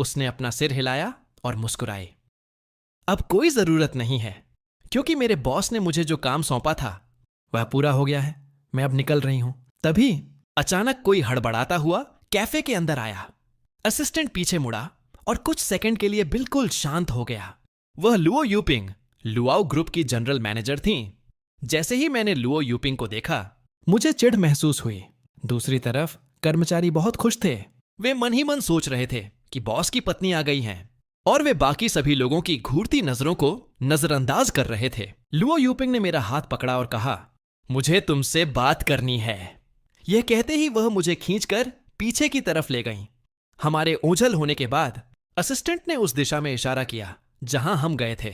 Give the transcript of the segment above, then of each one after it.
उसने अपना सिर हिलाया और मुस्कुराई। अब कोई जरूरत नहीं है, क्योंकि मेरे बॉस ने मुझे जो काम सौंपा था वह पूरा हो गया है। मैं अब निकल रही हूं। तभी अचानक कोई हड़बड़ाता हुआ कैफे के अंदर आया। असिस्टेंट पीछे मुड़ा और कुछ सेकंड के लिए बिल्कुल शांत हो गया। वह लुओ यूपिंग, लुआओ ग्रुप की जनरल मैनेजर थीं। जैसे ही मैंने लुओ यूपिंग को देखा, मुझे चिढ़ महसूस हुई। दूसरी तरफ कर्मचारी बहुत खुश थे। वे मन ही मन सोच रहे थे कि बॉस की पत्नी आ गई हैं, और वे बाकी सभी लोगों की घूरती नजरों को नजरअंदाज कर रहे थे। लुओ यूपिंग ने मेरा हाथ पकड़ा और कहा, मुझे तुमसे बात करनी है। यह कहते ही वह मुझे खींचकर पीछे की तरफ ले गईं। हमारे ओझल होने के बाद असिस्टेंट ने उस दिशा में इशारा किया जहां हम गए थे।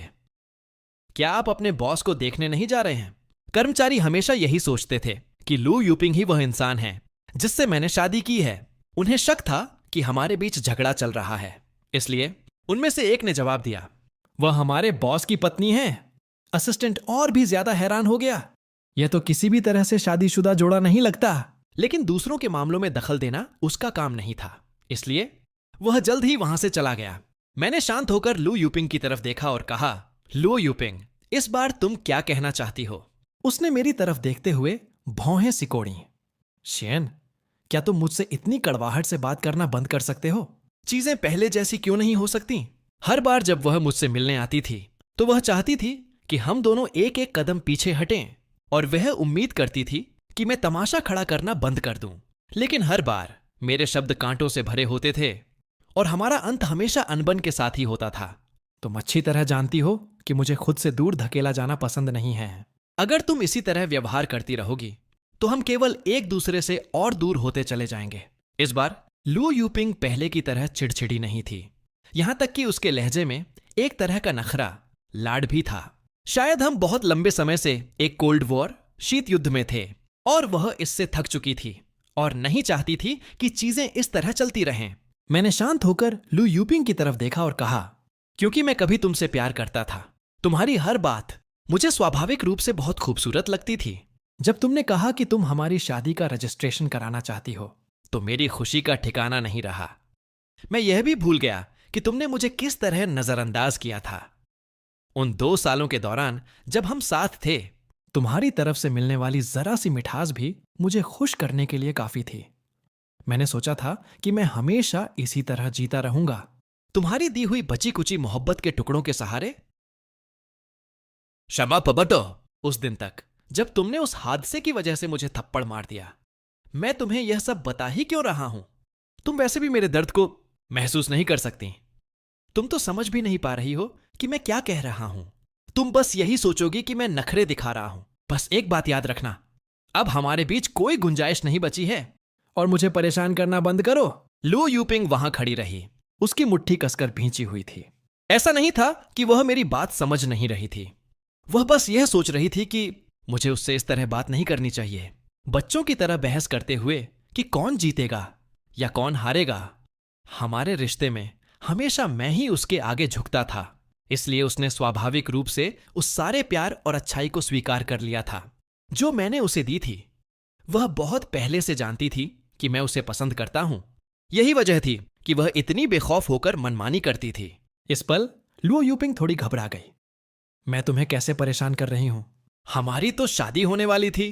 क्या आप अपने बॉस को देखने नहीं जा रहे हैं? कर्मचारी हमेशा यही सोचते थे कि लू यूपिंग ही वह इंसान है जिससे मैंने शादी की है। उन्हें शक था कि हमारे बीच झगड़ा चल रहा है, इसलिए उनमें से एक ने जवाब दिया, वह हमारे बॉस की पत्नी है। असिस्टेंट और भी ज्यादा हैरान हो गया। यह तो किसी भी तरह से शादीशुदा जोड़ा नहीं लगता। लेकिन दूसरों के मामलों में दखल देना उसका काम नहीं था, इसलिए वह जल्द ही वहां से चला गया। मैंने शांत होकर लू यूपिंग की तरफ देखा और कहा, लू यूपिंग, इस बार तुम क्या कहना चाहती हो? उसने मेरी तरफ देखते हुए भौहें सिकोड़ी। शेन, क्या तुम मुझसे इतनी कड़वाहट से बात करना बंद कर सकते हो? चीजें पहले जैसी क्यों नहीं हो सकती? हर बार जब वह मुझसे मिलने आती थी तो वह चाहती थी कि हम दोनों एक एक कदम पीछे हटें, और वह उम्मीद करती थी कि मैं तमाशा खड़ा करना बंद कर दूं। लेकिन हर बार मेरे शब्द कांटों से भरे होते थे और हमारा अंत हमेशा अनबन के साथ ही होता था। तुम अच्छी तरह जानती हो कि मुझे खुद से दूर धकेला जाना पसंद नहीं है। अगर तुम इसी तरह व्यवहार करती रहोगी तो हम केवल एक दूसरे से और दूर होते चले जाएंगे। इस बार लू यूपिंग पहले की तरह चिड़चिड़ी नहीं थी। यहां तक कि उसके लहजे में एक तरह का नखरा, लाड भी था। शायद हम बहुत लंबे समय से एक कोल्ड वॉर, शीत युद्ध में थे, और वह इससे थक चुकी थी और नहीं चाहती थी कि चीजें इस तरह चलती रहें। मैंने शांत होकर लू यूपिंग की तरफ देखा और कहा, क्योंकि मैं कभी तुमसे प्यार करता था। तुम्हारी हर बात मुझे स्वाभाविक रूप से बहुत खूबसूरत लगती थी। जब तुमने कहा कि तुम हमारी शादी का रजिस्ट्रेशन कराना चाहती हो तो मेरी खुशी का ठिकाना नहीं रहा। मैं यह भी भूल गया कि तुमने मुझे किस तरह नजरअंदाज किया था। उन 2 सालों के दौरान जब हम साथ थे, तुम्हारी तरफ से मिलने वाली जरा सी मिठास भी मुझे खुश करने के लिए काफी थी। मैंने सोचा था कि मैं हमेशा इसी तरह जीता रहूंगा, तुम्हारी दी हुई बची कुची मोहब्बत के टुकड़ों के सहारे। क्षमा पबटो, उस दिन तक जब तुमने उस हादसे की वजह से मुझे थप्पड़ मार दिया। मैं तुम्हें यह सब बता ही क्यों रहा हूं? तुम वैसे भी मेरे दर्द को महसूस नहीं कर सकती। तुम तो समझ भी नहीं पा रही हो कि मैं क्या कह रहा हूं। तुम बस यही सोचोगी कि मैं नखरे दिखा रहा हूं। बस एक बात याद रखना, अब हमारे बीच कोई गुंजाइश नहीं बची है, और मुझे परेशान करना बंद करो। लू यूपिंग वहां खड़ी रही, उसकी मुट्ठी कसकर भींची हुई थी। ऐसा नहीं था कि वह मेरी बात समझ नहीं रही थी, वह बस यह सोच रही थी कि मुझे उससे इस तरह बात नहीं करनी चाहिए, बच्चों की तरह बहस करते हुए कि कौन जीतेगा या कौन हारेगा। हमारे रिश्ते में हमेशा मैं ही उसके आगे झुकता था, इसलिए उसने स्वाभाविक रूप से उस सारे प्यार और अच्छाई को स्वीकार कर लिया था जो मैंने उसे दी थी। वह बहुत पहले से जानती थी कि मैं उसे पसंद करता हूं। यही वजह थी कि वह इतनी बेखौफ होकर मनमानी करती थी। इस पल लुओ यूपिंग थोड़ी घबरा गई। मैं तुम्हें कैसे परेशान कर रही हूं? हमारी तो शादी होने वाली थी।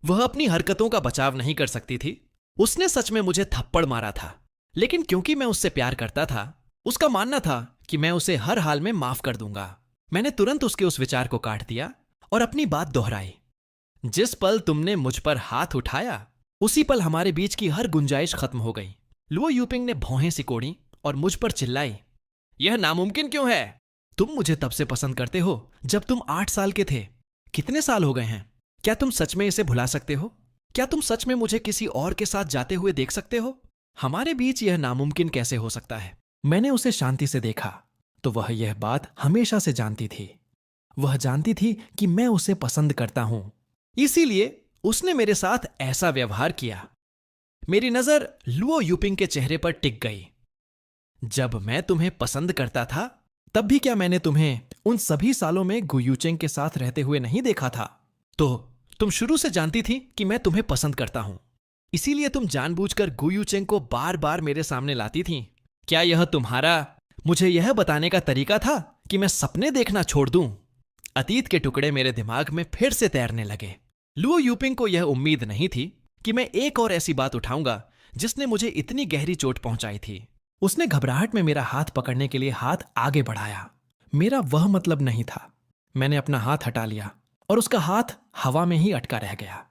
वह अपनी हरकतों का बचाव नहीं कर सकती थी। उसने सच में मुझे थप्पड़ मारा था, लेकिन क्योंकि मैं उससे प्यार करता था, उसका मानना था कि मैं उसे हर हाल में माफ कर दूंगा। मैंने तुरंत उसके उस विचार को काट दिया और अपनी बात दोहराई। जिस पल तुमने मुझ पर हाथ उठाया, उसी पल हमारे बीच की हर गुंजाइश खत्म हो गई। लुओ यूपिंग ने भौहें सिकोड़ी और मुझ पर चिल्लाई, यह नामुमकिन क्यों है? तुम मुझे तब से पसंद करते हो जब तुम 8 साल के थे। कितने साल हो गए हैं? क्या तुम सच में इसे भुला सकते हो? क्या तुम सच में मुझे किसी और के साथ जाते हुए देख सकते हो? हमारे बीच यह नामुमकिन कैसे हो सकता है? मैंने उसे शांति से देखा तो वह यह बात हमेशा से जानती थी। वह जानती थी कि मैं उसे पसंद करता हूं, इसीलिए उसने मेरे साथ ऐसा व्यवहार किया। मेरी नजर लुओ यूपिंग के चेहरे पर टिक गई। जब मैं तुम्हें पसंद करता था तब भी क्या मैंने तुम्हें उन सभी सालों में गुयूचेंग के साथ रहते हुए नहीं देखा था? तो तुम शुरू से जानती थी कि मैं तुम्हें पसंद करता हूं, इसीलिए तुम जानबूझकर गुयूचेंग को बार बार मेरे सामने लाती थी क्या यह तुम्हारा मुझे यह बताने का तरीका था कि मैं सपने देखना छोड़ दूं? अतीत के टुकड़े मेरे दिमाग में फिर से तैरने लगे। लुओ यूपिंग को यह उम्मीद नहीं थी कि मैं एक और ऐसी बात उठाऊंगा जिसने मुझे इतनी गहरी चोट पहुंचाई थी। उसने घबराहट में मेरा हाथ पकड़ने के लिए हाथ आगे बढ़ाया। मेरा वह मतलब नहीं था। मैंने अपना हाथ हटा लिया और उसका हाथ हवा में ही अटका रह गया।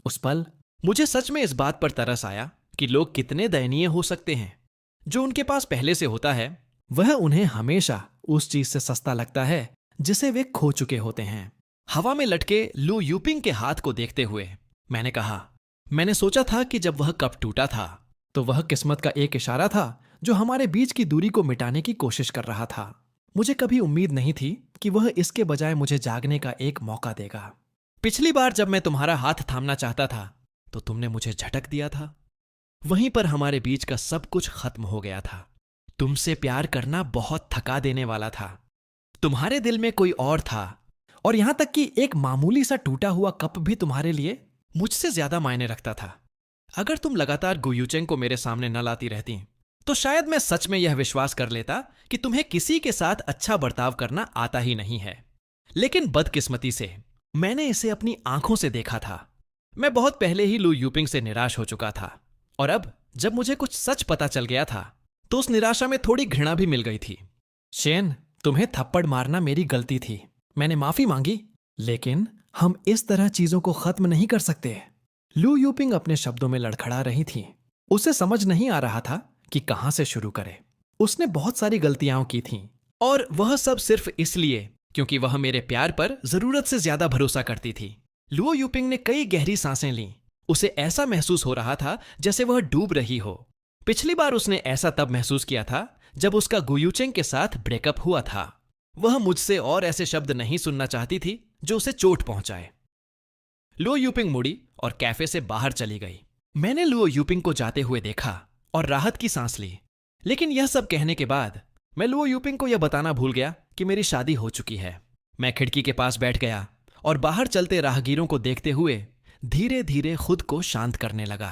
उस पल मुझे सच में इस बात पर तरस आया कि लोग कितने दयनीय हो सकते हैं। जो उनके पास पहले से होता है वह उन्हें हमेशा उस चीज से सस्ता लगता है जिसे वे खो चुके होते हैं। हवा में लटके लू यूपिंग के हाथ को देखते हुए मैंने कहा, मैंने सोचा था कि जब वह कप टूटा था तो वह किस्मत का एक इशारा था जो हमारे बीच की दूरी को मिटाने की कोशिश कर रहा था। मुझे कभी उम्मीद नहीं थी कि वह इसके बजाय मुझे जागने का एक मौका देगा। पिछली बार जब मैं तुम्हारा हाथ थामना चाहता था तो तुमने मुझे झटक दिया था। वहीं पर हमारे बीच का सब कुछ खत्म हो गया था। तुमसे प्यार करना बहुत थका देने वाला था। तुम्हारे दिल में कोई और था और यहां तक कि एक मामूली सा टूटा हुआ कप भी तुम्हारे लिए मुझसे ज्यादा मायने रखता था। अगर तुम लगातार गुयूचेंग को मेरे सामने न लाती रहती तो शायद मैं सच में यह विश्वास कर लेता कि तुम्हें किसी के साथ अच्छा बर्ताव करना आता ही नहीं है। लेकिन बदकिस्मती से मैंने इसे अपनी आंखों से देखा था। मैं बहुत पहले ही लू यूपिंग से निराश हो चुका था और अब जब मुझे कुछ सच पता चल गया था तो उस निराशा में थोड़ी घृणा भी मिल गई थी। शेन, तुम्हें थप्पड़ मारना मेरी गलती थी। मैंने माफी मांगी, लेकिन हम इस तरह चीजों को खत्म नहीं कर सकते। लू यूपिंग अपने शब्दों में लड़खड़ा रही थी। उसे समझ नहीं आ रहा था कि कहां से शुरू करे। उसने बहुत सारी गलतियां की थीं और वह सब सिर्फ इसलिए क्योंकि वह मेरे प्यार पर जरूरत से ज्यादा भरोसा करती थी। लुओ यूपिंग ने कई गहरी सांसें लीं। उसे ऐसा महसूस हो रहा था जैसे वह डूब रही हो। पिछली बार उसने ऐसा तब महसूस किया था जब उसका गुयूचेंग के साथ ब्रेकअप हुआ था। वह मुझसे और ऐसे शब्द नहीं सुनना चाहती थी जो उसे चोट पहुंचाए। लुओ यूपिंग मुड़ी और कैफे से बाहर चली गई। मैंने लुओ यूपिंग को जाते हुए देखा और राहत की सांस ली। लेकिन यह सब कहने के बाद मैं लुओ यूपिंग को यह बताना भूल गया कि मेरी शादी हो चुकी है। मैं खिड़की के पास बैठ गया और बाहर चलते राहगीरों को देखते हुए धीरे धीरे खुद को शांत करने लगा।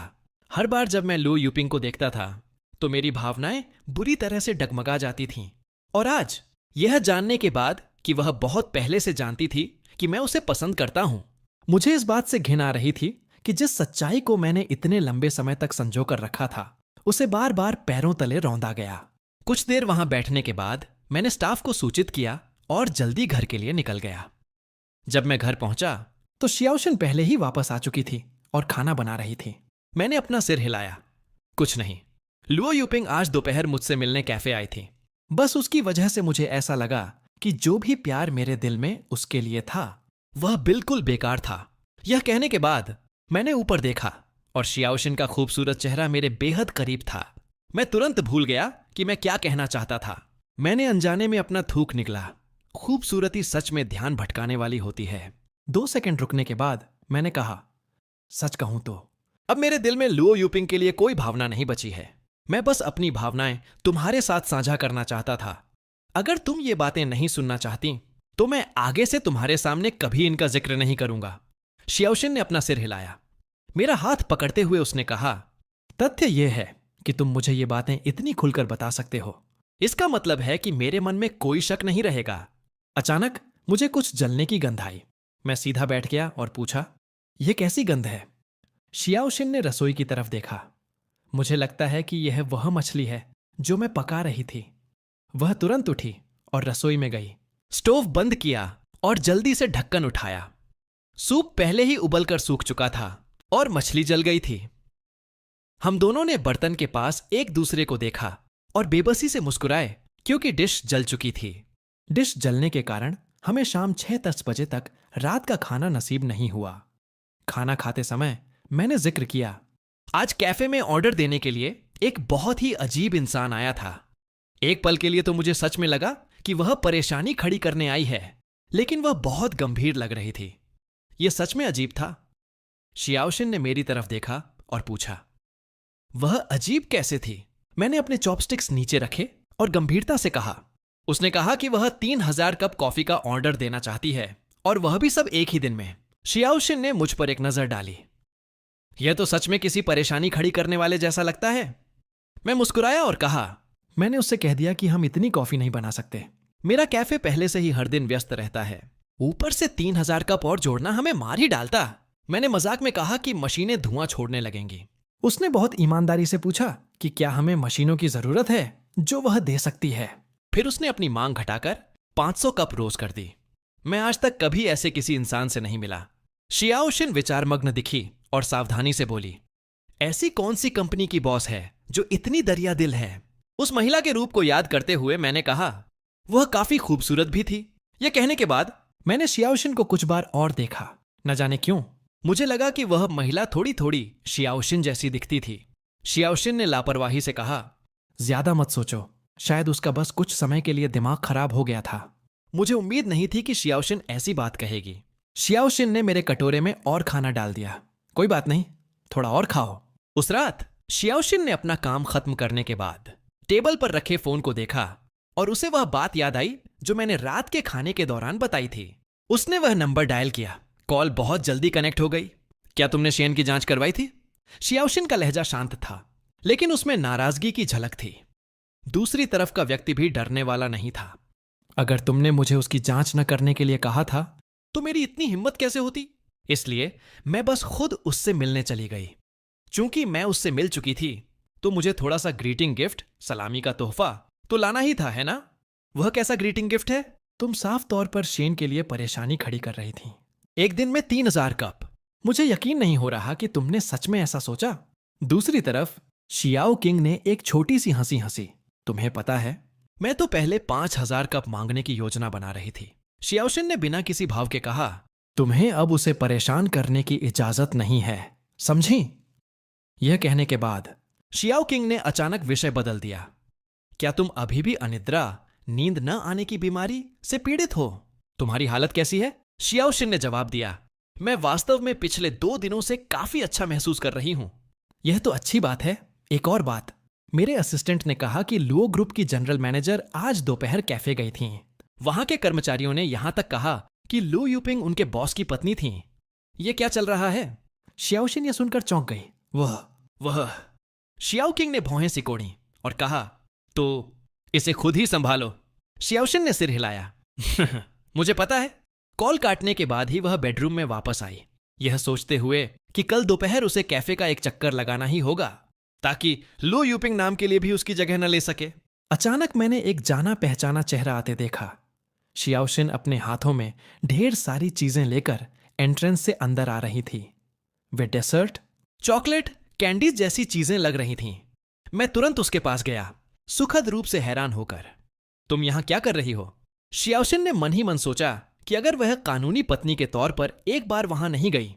हर बार जब मैं लुओ यूपिंग को देखता था तो मेरी भावनाएं बुरी तरह से डगमगा जाती थीं। और आज यह जानने के बाद कि वह बहुत पहले से जानती थी कि मैं उसे पसंद करता हूं, मुझे इस बात से घिन आ रही थी कि जिस सच्चाई को मैंने इतने लंबे समय तक संजो कर रखा था उसे बार बार पैरों तले रौंदा गया। कुछ देर वहां बैठने के बाद मैंने स्टाफ को सूचित किया और जल्दी घर के लिए निकल गया। जब मैं घर पहुंचा तो शियाओशिन पहले ही वापस आ चुकी थी और खाना बना रही थी। मैंने अपना सिर हिलाया। कुछ नहीं। लुओ यूपिंग आज दोपहर मुझसे मिलने कैफे आई थी। बस उसकी वजह से मुझे ऐसा लगा कि जो भी प्यार मेरे दिल में उसके लिए था वह बिल्कुल बेकार था। यह कहने के बाद मैंने ऊपर देखा और शियाओशिन का खूबसूरत चेहरा मेरे बेहद करीब था। मैं तुरंत भूल गया कि मैं क्या कहना चाहता था। मैंने अनजाने में अपना थूक निकला। खूबसूरती सच में ध्यान भटकाने वाली होती है। 2 सेकंड रुकने के बाद मैंने कहा, सच कहूं तो अब मेरे दिल में लुओ यूपिंग के लिए कोई भावना नहीं बची है। मैं बस अपनी भावनाएं तुम्हारे साथ साझा करना चाहता था। अगर तुम ये बातें नहीं सुनना चाहती तो मैं आगे से तुम्हारे सामने कभी इनका जिक्र नहीं करूंगा। शियाओशिन ने अपना सिर हिलाया। मेरा हाथ पकड़ते हुए उसने कहा, तथ्य यह है कि तुम मुझे ये बातें इतनी खुलकर बता सकते हो, इसका मतलब है कि मेरे मन में कोई शक नहीं रहेगा। अचानक मुझे कुछ जलने की गंध आई। मैं सीधा बैठ गया और पूछा, यह कैसी गंध है? शियाओशिन ने रसोई की तरफ देखा। मुझे लगता है कि यह वह मछली है जो मैं पका रही थी। वह तुरंत उठी और रसोई में गई। स्टोव बंद किया और जल्दी से ढक्कन उठाया। सूप पहले ही उबलकर सूख चुका था और मछली जल गई थी। हम दोनों ने बर्तन के पास एक दूसरे को देखा और बेबसी से मुस्कुराए क्योंकि डिश जल चुकी थी। डिश जलने के कारण हमें शाम 6-10 बजे तक रात का खाना नसीब नहीं हुआ। खाना खाते समय मैंने जिक्र किया, आज कैफे में ऑर्डर देने के लिए एक बहुत ही अजीब इंसान आया था। एक पल के लिए तो मुझे सच में लगा कि वह परेशानी खड़ी करने आई है, लेकिन वह बहुत गंभीर लग रही थी। यह सच में अजीब था। शियाओशिन ने मेरी तरफ देखा और पूछा, वह अजीब कैसे थी? मैंने अपने चॉपस्टिक्स नीचे रखे और गंभीरता से कहा। उसने कहा कि वह 3000 कप कॉफी का ऑर्डर देना चाहती है और वह भी सब एक ही दिन में। शियाओशिन ने मुझ पर एक नजर डाली। यह तो सच में किसी परेशानी खड़ी करने वाले जैसा लगता है। मैं मुस्कुराया और कहा, मैंने उससे कह दिया कि हम इतनी कॉफी नहीं बना सकते। मेरा कैफे पहले से ही हर दिन व्यस्त रहता है, ऊपर से 3,000 कप और जोड़ना हमें मार ही डालता। मैंने मजाक में कहा कि मशीनें धुआं छोड़ने लगेंगी। उसने बहुत ईमानदारी से पूछा कि क्या हमें मशीनों की जरूरत है जो वह दे सकती है। फिर उसने अपनी मांग घटाकर 500 कप रोज कर दी। मैं आज तक कभी ऐसे किसी इंसान से नहीं मिला। शियाओशिन विचारमग्न दिखी और सावधानी से बोली, ऐसी कौन सी कंपनी की बॉस है जो इतनी दरिया दिल है? उस महिला के रूप को याद करते हुए मैंने कहा, वह काफी खूबसूरत भी थी। यह कहने के बाद मैंने शियाओशिन को कुछ बार और देखा। न जाने क्यों मुझे लगा कि वह महिला थोड़ी थोड़ी शियाओशिन जैसी दिखती थी। शियाओशिन ने लापरवाही से कहा, ज्यादा मत सोचो, शायद उसका बस कुछ समय के लिए दिमाग खराब हो गया था। मुझे उम्मीद नहीं थी कि शियाओशिन ऐसी बात कहेगी। शियाओशिन ने मेरे कटोरे में और खाना डाल दिया। कोई बात नहीं, थोड़ा और खाओ। उस रात शियाओशिन ने अपना काम खत्म करने के बाद टेबल पर रखे फोन को देखा और उसे वह बात याद आई जो मैंने रात के खाने के दौरान बताई थी। उसने वह नंबर डायल किया। कॉल बहुत जल्दी कनेक्ट हो गई। क्या तुमने शेन की जांच करवाई थी? शियाओशिन का लहजा शांत था, लेकिन उसमें नाराजगी की झलक थी। दूसरी तरफ का व्यक्ति भी डरने वाला नहीं था। अगर तुमने मुझे उसकी जांच न करने के लिए कहा था तो मेरी इतनी हिम्मत कैसे होती? इसलिए मैं बस खुद उससे मिलने चली गई। चूंकि मैं उससे मिल चुकी थी तो मुझे थोड़ा सा ग्रीटिंग गिफ्ट, सलामी का तोहफा तो लाना ही था, है ना? वह कैसा ग्रीटिंग गिफ्ट है? तुम साफ तौर पर शेन के लिए परेशानी खड़ी कर रही थी। एक दिन में 3,000 कप। मुझे यकीन नहीं हो रहा कि तुमने सच में ऐसा सोचा। दूसरी तरफ शियाओ किंग ने एक छोटी सी हंसी हंसी। तुम्हें पता है, मैं तो पहले 5,000 कप मांगने की योजना बना रही थी। शियाओशिन ने बिना किसी भाव के कहा, तुम्हें अब उसे परेशान करने की इजाजत नहीं है, समझी? यह कहने के बाद शियाओ किंग ने अचानक विषय बदल दिया। क्या तुम अभी भी अनिद्रा, नींद न आने की बीमारी से पीड़ित हो? तुम्हारी हालत कैसी है? शियाओशिन ने जवाब दिया, मैं वास्तव में पिछले 2 दिनों से काफी अच्छा महसूस कर रही हूं। यह तो अच्छी बात है। एक और बात, मेरे असिस्टेंट ने कहा कि लुओ ग्रुप की जनरल मैनेजर आज दोपहर कैफे गई थीं। वहां के कर्मचारियों ने यहां तक कहा कि लू यूपिंग उनके बॉस की पत्नी थीं। यह क्या चल रहा है? शियाओशिन यह सुनकर चौंक गई। वह शियाओ किंग ने भौहें सिकोड़ी और कहा, तो इसे खुद ही संभालो। शियाओशिन ने सिर हिलाया। मुझे पता है। कॉल काटने के बाद ही वह बेडरूम में वापस आई, यह सोचते हुए कि कल दोपहर उसे कैफे का एक चक्कर लगाना ही होगा ताकि लो यूपिंग नाम के लिए भी उसकी जगह न ले सके। अचानक मैंने एक जाना पहचाना चेहरा आते देखा। शियाओशिन अपने हाथों में ढेर सारी चीजें लेकर एंट्रेंस से अंदर आ रही थी। वे डेसर्ट, चॉकलेट, कैंडीज जैसी चीजें लग रही थीं। मैं तुरंत उसके पास गया, सुखद रूप से हैरान होकर। तुम यहां क्या कर रही हो? शियाओशिन ने मन ही मन सोचा कि अगर वह कानूनी पत्नी के तौर पर एक बार वहां नहीं गई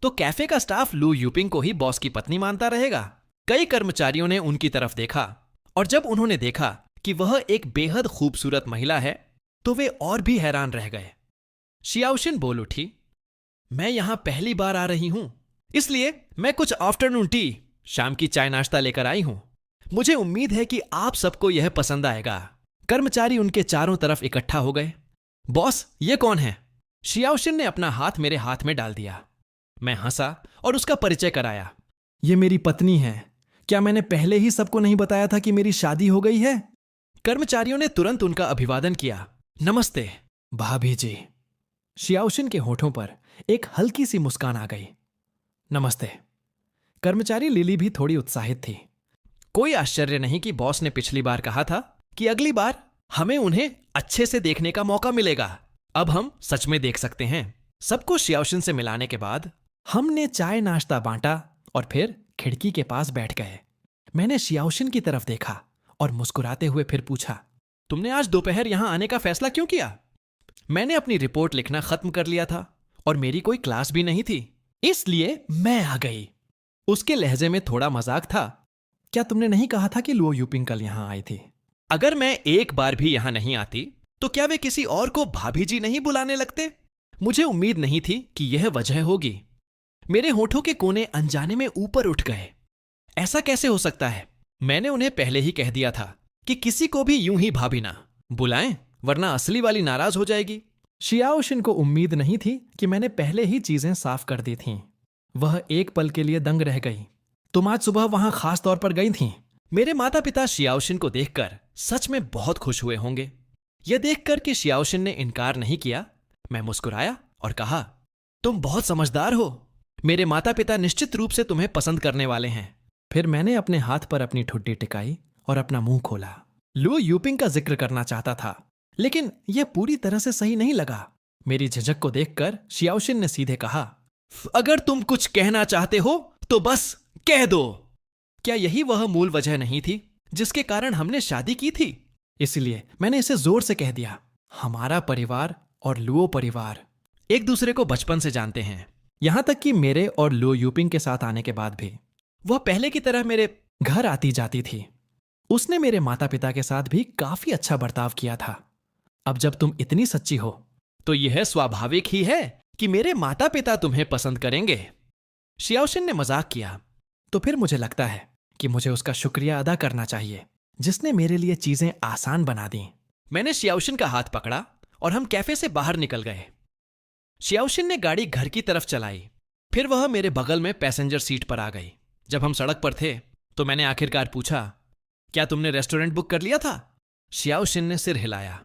तो कैफे का स्टाफ लू यूपिंग को ही बॉस की पत्नी मानता रहेगा। कई कर्मचारियों ने उनकी तरफ देखा और जब उन्होंने देखा कि वह एक बेहद खूबसूरत महिला है तो वे और भी हैरान रह गए। शियाओशिन बोल उठी, मैं यहां पहली बार आ रही हूं, इसलिए मैं कुछ आफ्टरनून टी, शाम की चाय नाश्ता लेकर आई हूं। मुझे उम्मीद है कि आप सबको यह पसंद आएगा। कर्मचारी उनके चारों तरफ इकट्ठा हो गए। बॉस, ये कौन है? शियाओशिन ने अपना हाथ मेरे हाथ में डाल दिया। मैं हंसा और उसका परिचय कराया। ये मेरी पत्नी है। क्या मैंने पहले ही सबको नहीं बताया था कि मेरी शादी हो गई है? कर्मचारियों ने तुरंत उनका अभिवादन किया। नमस्ते भाभी जी। शियाओशिन के होठों पर एक हल्की सी मुस्कान आ गई। नमस्ते। कर्मचारी लिली भी थोड़ी उत्साहित थी। कोई आश्चर्य नहीं कि बॉस ने पिछली बार कहा था कि अगली बार हमें उन्हें अच्छे से देखने का मौका मिलेगा। अब हम सच में देख सकते हैं। सबको शियाओशिन से मिलाने के बाद हमने चाय नाश्ता बांटा और फिर खिड़की के पास बैठ गए। मैंने शियाओशिन की तरफ देखा और मुस्कुराते हुए फिर पूछा, तुमने आज दोपहर यहां आने का फैसला क्यों किया? मैंने अपनी रिपोर्ट लिखना खत्म कर लिया था और मेरी कोई क्लास भी नहीं थी, इसलिए मैं आ गई। उसके लहजे में थोड़ा मजाक था। क्या तुमने नहीं कहा था कि लुओ यूपिंग कल यहां आई थी? अगर मैं एक बार भी यहां नहीं आती तो क्या वे किसी और को भाभी जी नहीं बुलाने लगते? मुझे उम्मीद नहीं थी कि यह वजह होगी। मेरे होठों के कोने अनजाने में ऊपर उठ गए। ऐसा कैसे हो सकता है? मैंने उन्हें पहले ही कह दिया था कि किसी को भी यूं ही भाभी ना बुलाएं, वरना असली वाली नाराज हो जाएगी। शियाओशिन को उम्मीद नहीं थी कि मैंने पहले ही चीजें साफ कर दी थीं। वह एक पल के लिए दंग रह गई। तुम आज सुबह वहां खास तौर पर गई थीं? मेरे माता पिता शियाओशिन को देखकर सच में बहुत खुश हुए होंगे। यह देखकर कि शियाओशिन ने इनकार नहीं किया, मैं मुस्कुराया और कहा, तुम बहुत समझदार हो। मेरे माता पिता निश्चित रूप से तुम्हें पसंद करने वाले हैं। फिर मैंने अपने हाथ पर अपनी ठुड्डी टिकाई और अपना मुंह खोला। लुओ यूपिंग का जिक्र करना चाहता था, लेकिन यह पूरी तरह से सही नहीं लगा। मेरी झिझक को देखकर शियाओशिन ने सीधे कहा, अगर तुम कुछ कहना चाहते हो तो बस कह दो। क्या यही वह मूल वजह नहीं थी जिसके कारण हमने शादी की थी? इसलिए मैंने इसे जोर से कह दिया। हमारा परिवार और लुओ परिवार एक दूसरे को बचपन से जानते हैं, यहां तक कि मेरे और लुओ यूपिंग के साथ आने के बाद भी वह पहले की तरह मेरे घर आती जाती थी। उसने मेरे माता पिता के साथ भी काफी अच्छा बर्ताव किया था। अब जब तुम इतनी सच्ची हो तो यह स्वाभाविक ही है कि मेरे माता पिता तुम्हें पसंद करेंगे। शियाओशिन ने मजाक किया। तो फिर मुझे लगता है कि मुझे उसका शुक्रिया अदा करना चाहिए, जिसने मेरे लिए चीजें आसान बना दी। मैंने शियाओशिन का हाथ पकड़ा और हम कैफे से बाहर निकल गए। शियाओशिन ने गाड़ी घर की तरफ चलाई, फिर वह मेरे बगल में पैसेंजर सीट पर आ गई। जब हम सड़क पर थे तो मैंने आखिरकार पूछा, क्या तुमने रेस्टोरेंट बुक कर लिया था? शियाओशिन ने सिर हिलाया।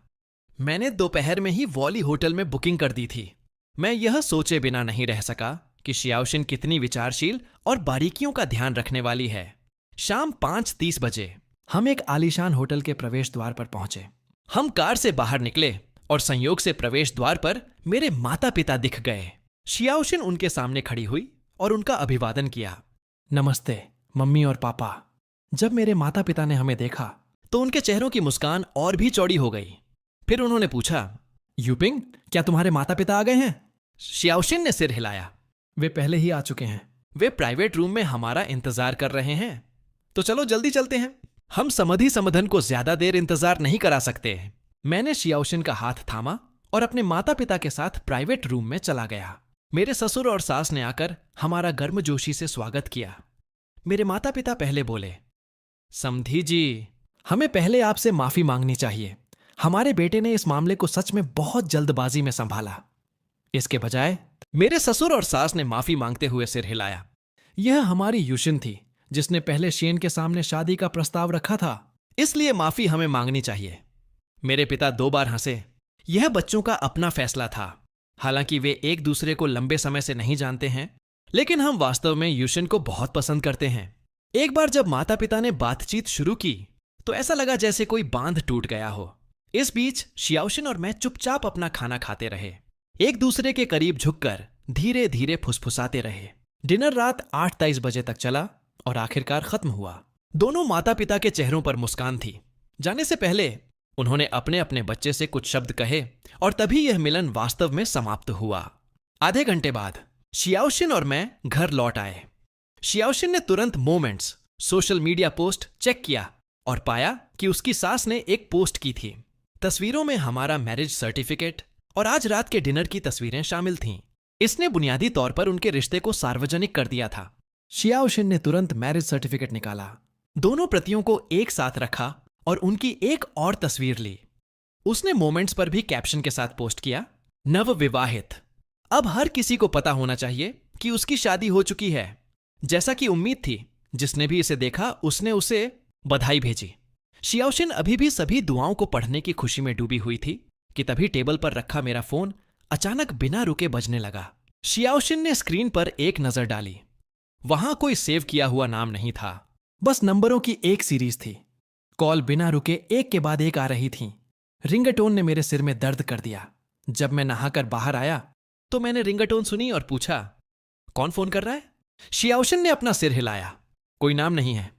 मैंने दोपहर में ही वॉली होटल में बुकिंग कर दी थी। मैं यह सोचे बिना नहीं रह सका कि शियाओशिन कितनी विचारशील और बारीकियों का ध्यान रखने वाली है। शाम 5:30 बजे हम एक आलीशान होटल के प्रवेश द्वार पर पहुंचे। हम कार से बाहर निकले और संयोग से प्रवेश द्वार पर मेरे माता पिता दिख गए। शियाओशिन उनके सामने खड़ी हुई और उनका अभिवादन किया। नमस्ते मम्मी और पापा। जब मेरे माता पिता ने हमें देखा तो उनके चेहरों की मुस्कान और भी चौड़ी हो गई। फिर उन्होंने पूछा, यूपिंग, क्या तुम्हारे माता पिता आ गए हैं? शियाओशिन ने सिर हिलाया। वे पहले ही आ चुके हैं। वे प्राइवेट रूम में हमारा इंतजार कर रहे हैं। तो चलो जल्दी चलते हैं। हम समधि समधन को ज्यादा देर इंतजार नहीं करा सकते। मैंने शियाओशिन का हाथ थामा और अपने माता पिता के साथ प्राइवेट रूम में चला गया। मेरे ससुर और सास ने आकर हमारा गर्मजोशी से स्वागत किया। मेरे माता पिता पहले बोले, समधी जी, हमें पहले आपसे माफी मांगनी चाहिए। हमारे बेटे ने इस मामले को सच में बहुत जल्दबाजी में संभाला। इसके बजाय मेरे ससुर और सास ने माफी मांगते हुए सिर हिलाया। यह हमारी यूशिन थी जिसने पहले शेन के सामने शादी का प्रस्ताव रखा था, इसलिए माफी हमें मांगनी चाहिए। मेरे पिता 2 बार हंसे। यह बच्चों का अपना फैसला था। हालांकि वे एक दूसरे को लंबे समय से नहीं जानते हैं, लेकिन हम वास्तव में यूशिन को बहुत पसंद करते हैं। एक बार जब माता पिता ने बातचीत शुरू की तो ऐसा लगा जैसे कोई बांध टूट गया हो। इस बीच शियाओशिन और मैं चुपचाप अपना खाना खाते रहे, एक दूसरे के करीब झुककर धीरे धीरे फुसफुसाते रहे। डिनर रात 8:23 बजे तक चला और आखिरकार खत्म हुआ। दोनों माता पिता के चेहरों पर मुस्कान थी। जाने से पहले उन्होंने अपने अपने बच्चे से कुछ शब्द कहे और तभी यह मिलन वास्तव में समाप्त हुआ। आधे घंटे बाद शियाओशिन और मैं घर लौट आए। शियाओशिन ने तुरंत moments social media post check किया और पाया कि उसकी सास ने एक पोस्ट की थी। तस्वीरों में हमारा मैरिज सर्टिफिकेट और आज रात के डिनर की तस्वीरें शामिल थीं। इसने बुनियादी तौर पर उनके रिश्ते को सार्वजनिक कर दिया था। शियाओशिन ने तुरंत मैरिज सर्टिफिकेट निकाला, दोनों प्रतियों को एक साथ रखा और उनकी एक और तस्वीर ली। उसने मोमेंट्स पर भी कैप्शन के साथ पोस्ट किया, नवविवाहित। अब हर किसी को पता होना चाहिए कि उसकी शादी हो चुकी है। जैसा कि उम्मीद थी, जिसने भी इसे देखा उसने उसे बधाई भेजी। शियाओशिन अभी भी सभी दुआओं को पढ़ने की खुशी में डूबी हुई थी कि तभी टेबल पर रखा मेरा फोन अचानक बिना रुके बजने लगा। शियाओशिन ने स्क्रीन पर एक नजर डाली। वहां कोई सेव किया हुआ नाम नहीं था, बस नंबरों की एक सीरीज थी। कॉल बिना रुके एक के बाद एक आ रही थी। रिंगटोन ने मेरे सिर में दर्द कर दिया। जब मैं नहाकर बाहर आया तो मैंने रिंगटोन सुनी और पूछा, कौन फोन कर रहा है? शियाओशिन ने अपना सिर हिलाया। कोई नाम नहीं है।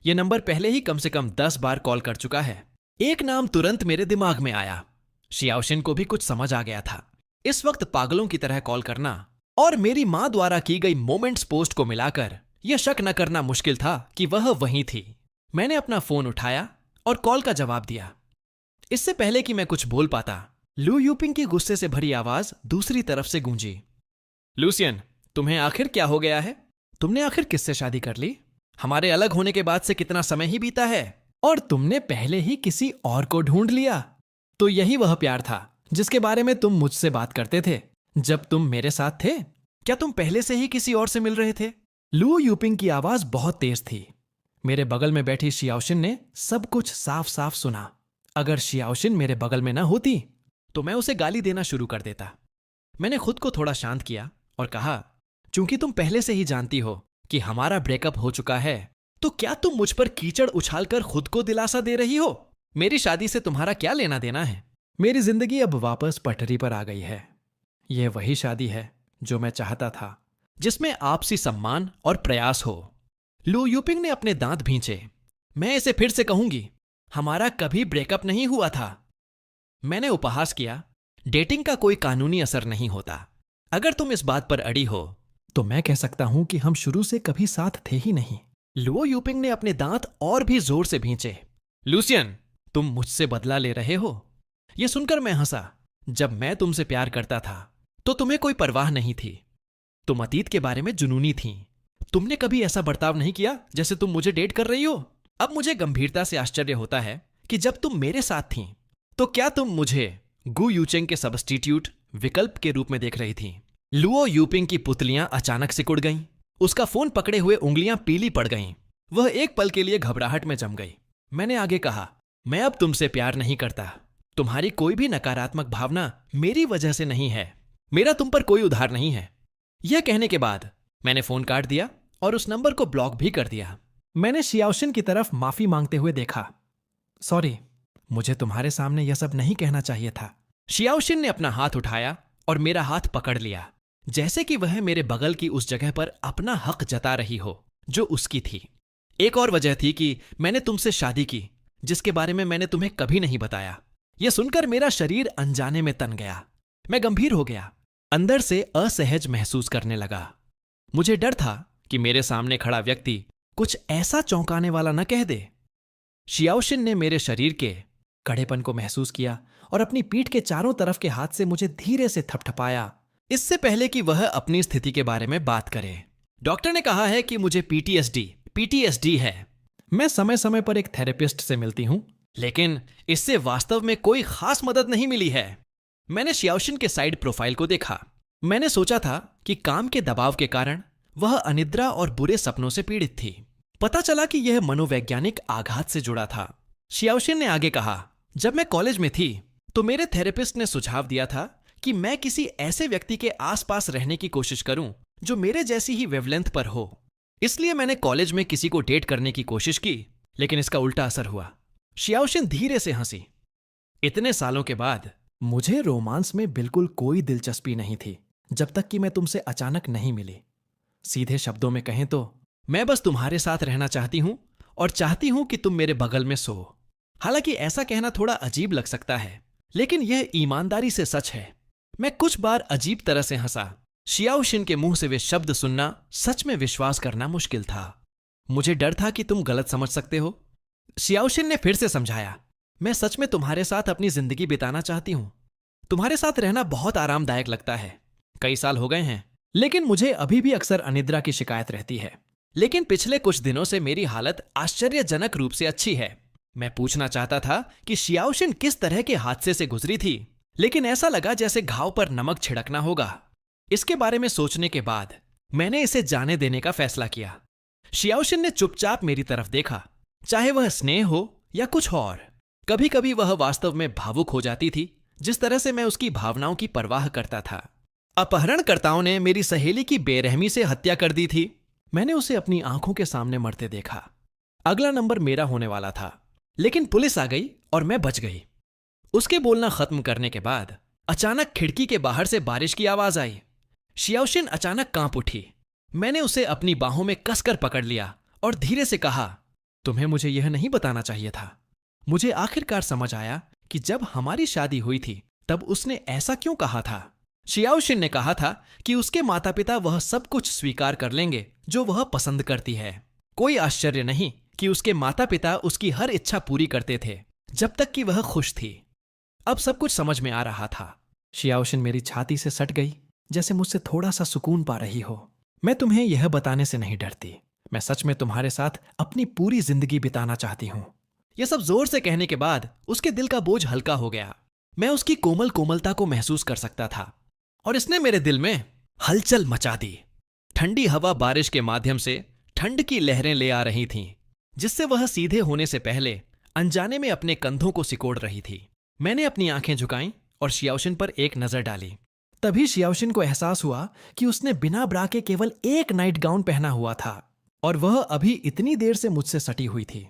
यह नंबर पहले ही कम से कम 10 बार कॉल कर चुका है। एक नाम तुरंत मेरे दिमाग में आया। शियाओशिन को भी कुछ समझ आ गया था। इस वक्त पागलों की तरह कॉल करना और मेरी मां द्वारा की गई मोमेंट्स पोस्ट को मिलाकर यह शक न करना मुश्किल था कि वह वहीं थी। मैंने अपना फोन उठाया और कॉल का जवाब दिया। इससे पहले कि मैं कुछ बोल पाता, लू यूपिंग की गुस्से से भरी आवाज दूसरी तरफ से गूंजी। लूसियन, तुम्हें आखिर क्या हो गया है? तुमने आखिर किससे शादी कर ली? हमारे अलग होने के बाद से कितना समय ही बीता है और तुमने पहले ही किसी और को ढूंढ लिया। तो यही वह प्यार था जिसके बारे में तुम मुझसे बात करते थे जब तुम मेरे साथ थे। क्या तुम पहले से ही किसी और से मिल रहे थे? लू यूपिंग की आवाज बहुत तेज थी। मेरे बगल में बैठी शियाओशिन ने सब कुछ साफ साफ सुना। अगर शियाओशिन मेरे बगल में ना होती तो मैं उसे गाली देना शुरू कर देता। मैंने खुद को थोड़ा शांत किया और कहा, चूंकि तुम पहले से ही जानती हो कि हमारा ब्रेकअप हो चुका है, तो क्या तुम मुझ पर कीचड़ उछालकर खुद को दिलासा दे रही हो? मेरी शादी से तुम्हारा क्या लेना देना है? मेरी जिंदगी अब वापस पटरी पर आ गई है। यह वही शादी है जो मैं चाहता था, जिसमें आपसी सम्मान और प्रयास हो। लू यूपिंग ने अपने दांत भींचे। मैं इसे फिर से कहूंगी, हमारा कभी ब्रेकअप नहीं हुआ था। मैंने उपहास किया, डेटिंग का कोई कानूनी असर नहीं होता। अगर तुम इस बात पर अड़ी हो तो मैं कह सकता हूं कि हम शुरू से कभी साथ थे ही नहीं। लुओ यूपिंग ने अपने दांत और भी जोर से भींचे। लूसियन, तुम मुझसे बदला ले रहे हो? यह सुनकर मैं हंसा। जब मैं तुमसे प्यार करता था तो तुम्हें कोई परवाह नहीं थी। तुम अतीत के बारे में जुनूनी थीं। तुमने कभी ऐसा बर्ताव नहीं किया जैसे तुम मुझे डेट कर रही हो। अब मुझे गंभीरता से आश्चर्य होता है कि जब तुम मेरे साथ थीं तो क्या तुम मुझे गु यूचेंग के सब्स्टिट्यूट विकल्प के रूप में देख रही थीं? लुओ यूपिंग की पुतलियां अचानक सिकुड़ गईं। उसका फोन पकड़े हुए उंगलियां पीली पड़ गईं। वह एक पल के लिए घबराहट में जम गई। मैंने आगे कहा, मैं अब तुमसे प्यार नहीं करता। तुम्हारी कोई भी नकारात्मक भावना मेरी वजह से नहीं है। मेरा तुम पर कोई उधार नहीं है। यह कहने के बाद मैंने फोन काट दिया और उस नंबर को ब्लॉक भी कर दिया। मैंने शियाओशिन की तरफ माफी मांगते हुए देखा। सॉरी, मुझे तुम्हारे सामने यह सब नहीं कहना चाहिए था। शियाओशिन ने अपना हाथ उठाया और मेरा हाथ पकड़ लिया, जैसे कि वह मेरे बगल की उस जगह पर अपना हक जता रही हो जो उसकी थी। एक और वजह थी कि मैंने तुमसे शादी की, जिसके बारे में मैंने तुम्हें कभी नहीं बताया। यह सुनकर मेरा शरीर अनजाने में तन गया। मैं गंभीर हो गया, अंदर से असहज महसूस करने लगा। मुझे डर था कि मेरे सामने खड़ा व्यक्ति कुछ ऐसा चौंकाने वाला न कह दे। शियाओशिन ने मेरे शरीर के कड़ेपन को महसूस किया और अपनी पीठ के चारों तरफ के हाथ से मुझे धीरे से थपथपाया, इससे पहले कि वह अपनी स्थिति के बारे में बात करे। डॉक्टर ने कहा है कि मुझे पीटीएसडी है। मैं समय समय पर एक थेरेपिस्ट से मिलती हूं, लेकिन इससे वास्तव में कोई खास मदद नहीं मिली है। मैंने शियाओशिन के साइड प्रोफाइल को देखा। मैंने सोचा था कि काम के दबाव के कारण वह अनिद्रा और बुरे सपनों से पीड़ित थी। पता चला कि यह मनोवैज्ञानिक आघात से जुड़ा था। शियाओशिन ने आगे कहा, जब मैं कॉलेज में थी तो मेरे थेरेपिस्ट ने सुझाव दिया था कि मैं किसी ऐसे व्यक्ति के आसपास रहने की कोशिश करूं जो मेरे जैसी ही वेवलेंथ पर हो। इसलिए मैंने कॉलेज में किसी को डेट करने की कोशिश की, लेकिन इसका उल्टा असर हुआ। शियाओशिन धीरे से हंसी। इतने सालों के बाद मुझे रोमांस में बिल्कुल कोई दिलचस्पी नहीं थी, जब तक कि मैं तुमसे अचानक नहीं मिली। सीधे शब्दों में कहें तो मैं बस तुम्हारे साथ रहना चाहती हूं और चाहती हूं कि तुम मेरे बगल में सो। हालांकि ऐसा कहना थोड़ा अजीब लग सकता है, लेकिन यह ईमानदारी से सच है। मैं कुछ बार अजीब तरह से हंसा। शियाओशिन के मुंह से वे शब्द सुनना सच में विश्वास करना मुश्किल था। मुझे डर था कि तुम गलत समझ सकते हो। शियाओशिन ने फिर से समझाया, मैं सच में तुम्हारे साथ अपनी जिंदगी बिताना चाहती हूं। तुम्हारे साथ रहना बहुत आरामदायक लगता है। कई साल हो गए हैं, लेकिन मुझे अभी भी अक्सर अनिद्रा की शिकायत रहती है। लेकिन पिछले कुछ दिनों से मेरी हालत आश्चर्यजनक रूप से अच्छी है। मैं पूछना चाहता था कि शियाओशिन किस तरह के हादसे से गुजरी थी, लेकिन ऐसा लगा जैसे घाव पर नमक छिड़कना होगा। इसके बारे में सोचने के बाद मैंने इसे जाने देने का फैसला किया। शियाओशिन ने चुपचाप मेरी तरफ देखा, चाहे वह स्नेह हो या कुछ और। कभी कभी वह वास्तव में भावुक हो जाती थी, जिस तरह से मैं उसकी भावनाओं की परवाह करता था। अपहरणकर्ताओं ने मेरी सहेली की बेरहमी से हत्या कर दी थी। मैंने उसे अपनी आंखों के सामने मरते देखा। अगला नंबर मेरा होने वाला था, लेकिन पुलिस आ गई और मैं बच गई। उसके बोलना खत्म करने के बाद अचानक खिड़की के बाहर से बारिश की आवाज आई। शियाओशिन अचानक कांप उठी। मैंने उसे अपनी बाहों में कसकर पकड़ लिया और धीरे से कहा, तुम्हें मुझे यह नहीं बताना चाहिए था। मुझे आखिरकार समझ आया कि जब हमारी शादी हुई थी तब उसने ऐसा क्यों कहा था। शियाओशिन ने कहा था कि उसके माता पिता वह सब कुछ स्वीकार कर लेंगे जो वह पसंद करती है। कोई आश्चर्य नहीं कि उसके माता पिता उसकी हर इच्छा पूरी करते थे जब तक कि वह खुश थी। अब सब कुछ समझ में आ रहा था। शियाओशिन मेरी छाती से सट गई, जैसे मुझसे थोड़ा सा सुकून पा रही हो। मैं तुम्हें यह बताने से नहीं डरती। मैं सच में तुम्हारे साथ अपनी पूरी जिंदगी बिताना चाहती हूं। यह सब जोर से कहने के बाद उसके दिल का बोझ हल्का हो गया। मैं उसकी कोमल कोमलता को महसूस कर सकता था और इसने मेरे दिल में हलचल मचा दी। ठंडी हवा बारिश के माध्यम से ठंड की लहरें ले आ रही थीं। जिससे वह सीधे होने से पहले अनजाने में अपने कंधों को सिकोड़ रही थी। मैंने अपनी आंखें झुकाईं और शियाओशिन पर एक नजर डाली। तभी शियाओशिन को एहसास हुआ कि उसने बिना ब्रा के केवल एक नाइट गाउन पहना हुआ था और वह अभी इतनी देर से मुझसे सटी हुई थी।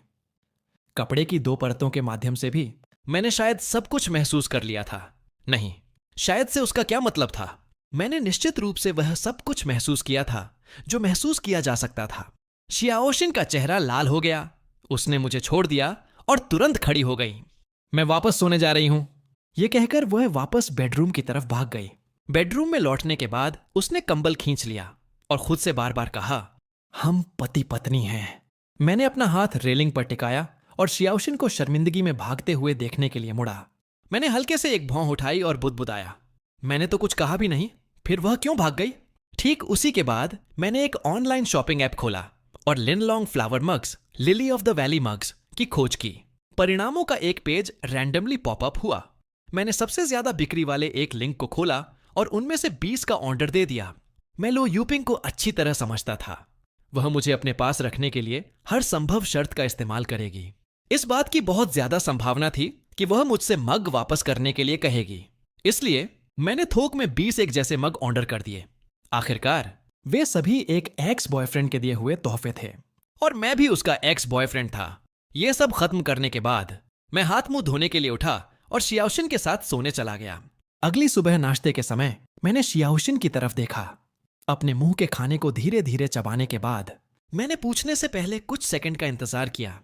कपड़े की 2 परतों के माध्यम से भी मैंने शायद सब कुछ महसूस कर लिया था। नहीं, शायद से उसका क्या मतलब था? मैंने निश्चित रूप से वह सब कुछ महसूस किया था जो महसूस किया जा सकता था। शियाओशिन का चेहरा लाल हो गया। उसने मुझे छोड़ दिया और तुरंत खड़ी हो गई। मैं वापस सोने जा रही हूं, यह कहकर वह वापस बेडरूम की तरफ भाग गई। बेडरूम में लौटने के बाद उसने कंबल खींच लिया और खुद से बार बार कहा, हम पति पत्नी हैं। मैंने अपना हाथ रेलिंग पर टिकाया और शियाओशिन को शर्मिंदगी में भागते हुए देखने के लिए मुड़ा। मैंने हल्के से एक भौं उठाई और बुदबुदाया, मैंने तो कुछ कहा भी नहीं, फिर वह क्यों भाग गई? ठीक उसी के बाद मैंने एक ऑनलाइन शॉपिंग ऐप खोला और Linlong flower mugs, lily of the valley mugs की खोज की। परिणामों का एक पेज रैंडमली पॉपअप हुआ। मैंने सबसे ज्यादा बिक्री वाले एक लिंक को खोला और उनमें से 20 का ऑर्डर दे दिया। मैं लो यूपिंग को अच्छी तरह समझता था। वह मुझे अपने पास रखने के लिए हर संभव शर्त का इस्तेमाल करेगी। इस बात की बहुत ज्यादा संभावना थी कि वह मुझसे मग वापस करने के लिए कहेगी। इसलिए मैंने थोक में 20 एक जैसे मग ऑर्डर कर दिए। आखिरकार वे सभी एक एक्स बॉयफ्रेंड के दिए हुए तोहफे थे और मैं भी उसका एक्स बॉयफ्रेंड था। यह सब खत्म करने के बाद मैं हाथ मुंह धोने के लिए उठा और शियाओशिन के साथ सोने चला गया। अगली सुबह नाश्ते के समय मैंने शियाओशिन की तरफ देखा। अपने मुंह के खाने को धीरे धीरे चबाने के बाद मैंने पूछने से पहले कुछ सेकंड का इंतजार किया,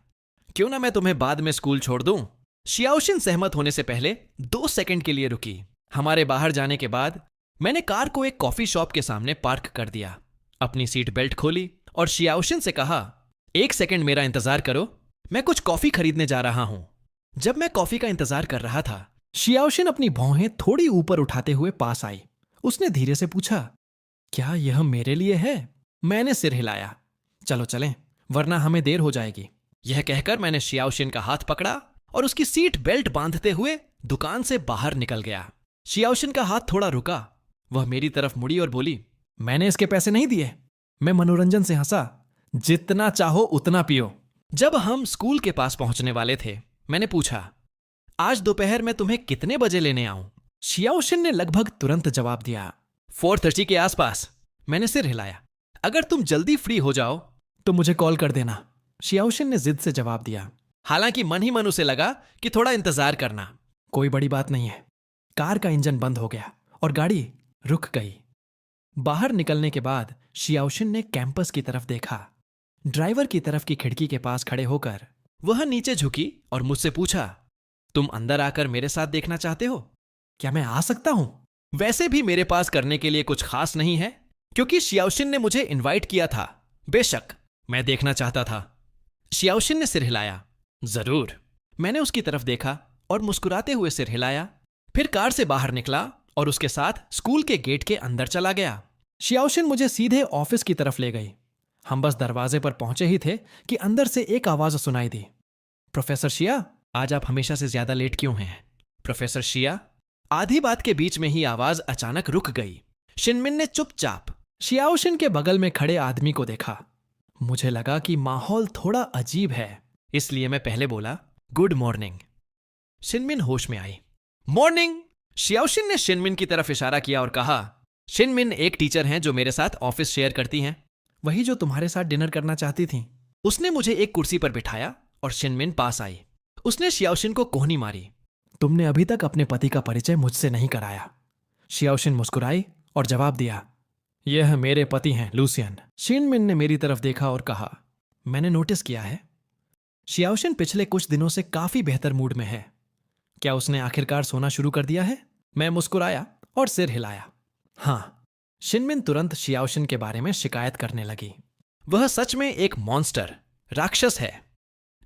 क्यों ना मैं तुम्हें बाद में स्कूल छोड़ दूं? शियाओशिन सहमत होने से पहले 2 सेकंड के लिए रुकी। हमारे बाहर जाने के बाद मैंने कार को एक कॉफी शॉप के सामने पार्क कर दिया, अपनी सीट बेल्ट खोली और शियाओशिन से कहा, 1 सेकंड मेरा इंतजार करो, मैं कुछ कॉफी खरीदने जा रहा हूं। जब मैं कॉफी का इंतजार कर रहा था, शियाओशिन अपनी भौहें थोड़ी ऊपर उठाते हुए पास आई। उसने धीरे से पूछा, क्या यह मेरे लिए है? मैंने सिर हिलाया। चलो चलें, वरना हमें देर हो जाएगी। यह कहकर मैंने शियाओशिन का हाथ पकड़ा और उसकी सीट बेल्ट बांधते हुए दुकान से बाहर निकल गया। शियाओशिन का हाथ थोड़ा रुका। वह मेरी तरफ मुड़ी और बोली, मैंने इसके पैसे नहीं दिए। मैं मनोरंजन से हंसा, जितना चाहो उतना पियो। जब हम स्कूल के पास पहुंचने वाले थे, मैंने पूछा, आज दोपहर में तुम्हें कितने बजे लेने आऊं? शियाओशिन ने लगभग तुरंत जवाब दिया, 4:30 के आसपास। मैंने सिर हिलाया। अगर तुम जल्दी फ्री हो जाओ तो मुझे कॉल कर देना, शियाओशिन ने जिद से जवाब दिया। हालांकि मन ही मन उसे लगा कि थोड़ा इंतजार करना। कोई बड़ी बात नहीं है। कार का इंजन बंद हो गया और गाड़ी रुक गई। बाहर निकलने के बाद शियाओशिन ने कैंपस की तरफ देखा। ड्राइवर की तरफ की खिड़की के पास खड़े होकर वह नीचे झुकी और मुझसे पूछा, तुम अंदर आकर मेरे साथ देखना चाहते हो? क्या मैं आ सकता हूं? वैसे भी मेरे पास करने के लिए कुछ खास नहीं है, क्योंकि शियाओशिन ने मुझे इनवाइट किया था। बेशक मैं देखना चाहता था। शियाओशिन ने सिर हिलाया। जरूर। मैंने उसकी तरफ देखा और मुस्कुराते हुए सिर हिलाया, फिर कार से बाहर निकला और उसके साथ स्कूल के गेट के अंदर चला गया। शियाओशिन मुझे सीधे ऑफिस की तरफ ले गई। हम बस दरवाजे पर पहुंचे ही थे कि अंदर से एक आवाज सुनाई दी, प्रोफेसर शिया, आज आप हमेशा से ज्यादा लेट क्यों हैं? प्रोफेसर शिया। आधी बात के बीच में ही आवाज अचानक रुक गई। शिनमिन ने चुपचाप शियाओशिन के बगल में खड़े आदमी को देखा। मुझे लगा कि माहौल थोड़ा अजीब है, इसलिए मैं पहले बोला, गुड मॉर्निंग। शिनमिन होश में आई। मॉर्निंग। शियाओशिन ने शिनमिन की तरफ इशारा किया और कहा, शिनमिन एक टीचर हैं जो मेरे साथ ऑफिस शेयर करती हैं, वही जो तुम्हारे साथ डिनर करना चाहती थी। उसने मुझे एक कुर्सी पर बिठाया और शिनमिन पास आई। उसने शियाओशिन को कोहनी मारी, तुमने अभी तक अपने पति का परिचय मुझसे नहीं कराया। शियाओशिन मुस्कुराई और जवाब दिया, यह मेरे पति हैं, लूसियन। शिनमिन ने मेरी तरफ देखा और कहा, मैंने नोटिस किया है शियाओशिन पिछले कुछ दिनों से काफी बेहतर मूड में है। क्या उसने आखिरकार सोना शुरू कर दिया है? मैं मुस्कुराया और सिर हिलाया। हाँ। शिनमिन तुरंत शियाओशिन के बारे में शिकायत करने लगी। वह सच में एक मॉन्स्टर, राक्षस है।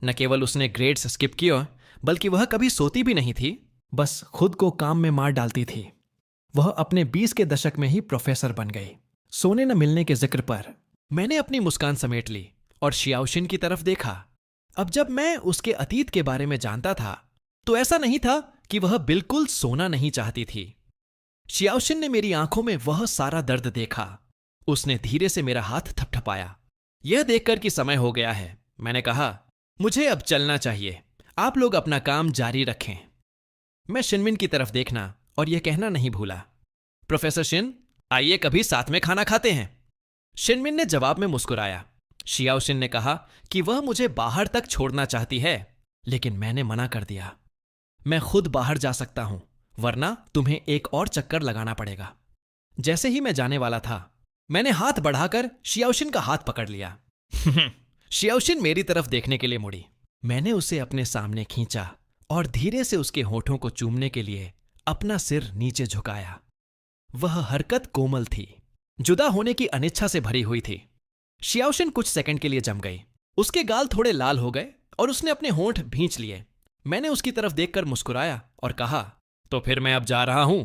न केवल उसने ग्रेड्स स्किप किए, बल्कि वह कभी सोती भी नहीं थी, बस खुद को काम में मार डालती थी। वह अपने 20 के दशक में ही प्रोफेसर बन गई। सोने न मिलने के जिक्र पर मैंने अपनी मुस्कान समेट ली और शियाओशिन की तरफ देखा। अब जब मैं उसके अतीत के बारे में जानता था, तो ऐसा नहीं था कि वह बिल्कुल सोना नहीं चाहती थी। शियाओशिन ने मेरी आंखों में वह सारा दर्द देखा। उसने धीरे से मेरा हाथ थपथपाया। यह देखकर कि समय हो गया है, मैंने कहा, मुझे अब चलना चाहिए। आप लोग अपना काम जारी रखें। मैं शिनमिन की तरफ देखना और यह कहना नहीं भूला, प्रोफेसर शिन, आइए कभी साथ में खाना खाते हैं। शिनमिन ने जवाब में मुस्कुराया। शियाओशिन ने कहा कि वह मुझे बाहर तक छोड़ना चाहती है, लेकिन मैंने मना कर दिया। मैं खुद बाहर जा सकता हूं, वरना तुम्हें एक और चक्कर लगाना पड़ेगा। जैसे ही मैं जाने वाला था, मैंने हाथ बढ़ाकर शियाओशिन का हाथ पकड़ लिया। शियाओशिन मेरी तरफ देखने के लिए मुड़ी। मैंने उसे अपने सामने खींचा और धीरे से उसके होठों को चूमने के लिए अपना सिर नीचे झुकाया। वह हरकत कोमल थी, जुदा होने की अनिच्छा से भरी हुई थी। शियाओशिन कुछ सेकंड के लिए जम गई। उसके गाल थोड़े लाल हो गए और उसने अपने होंठ भींच लिए। मैंने उसकी तरफ देखकर मुस्कुराया और कहा, तो फिर मैं अब जा रहा हूं।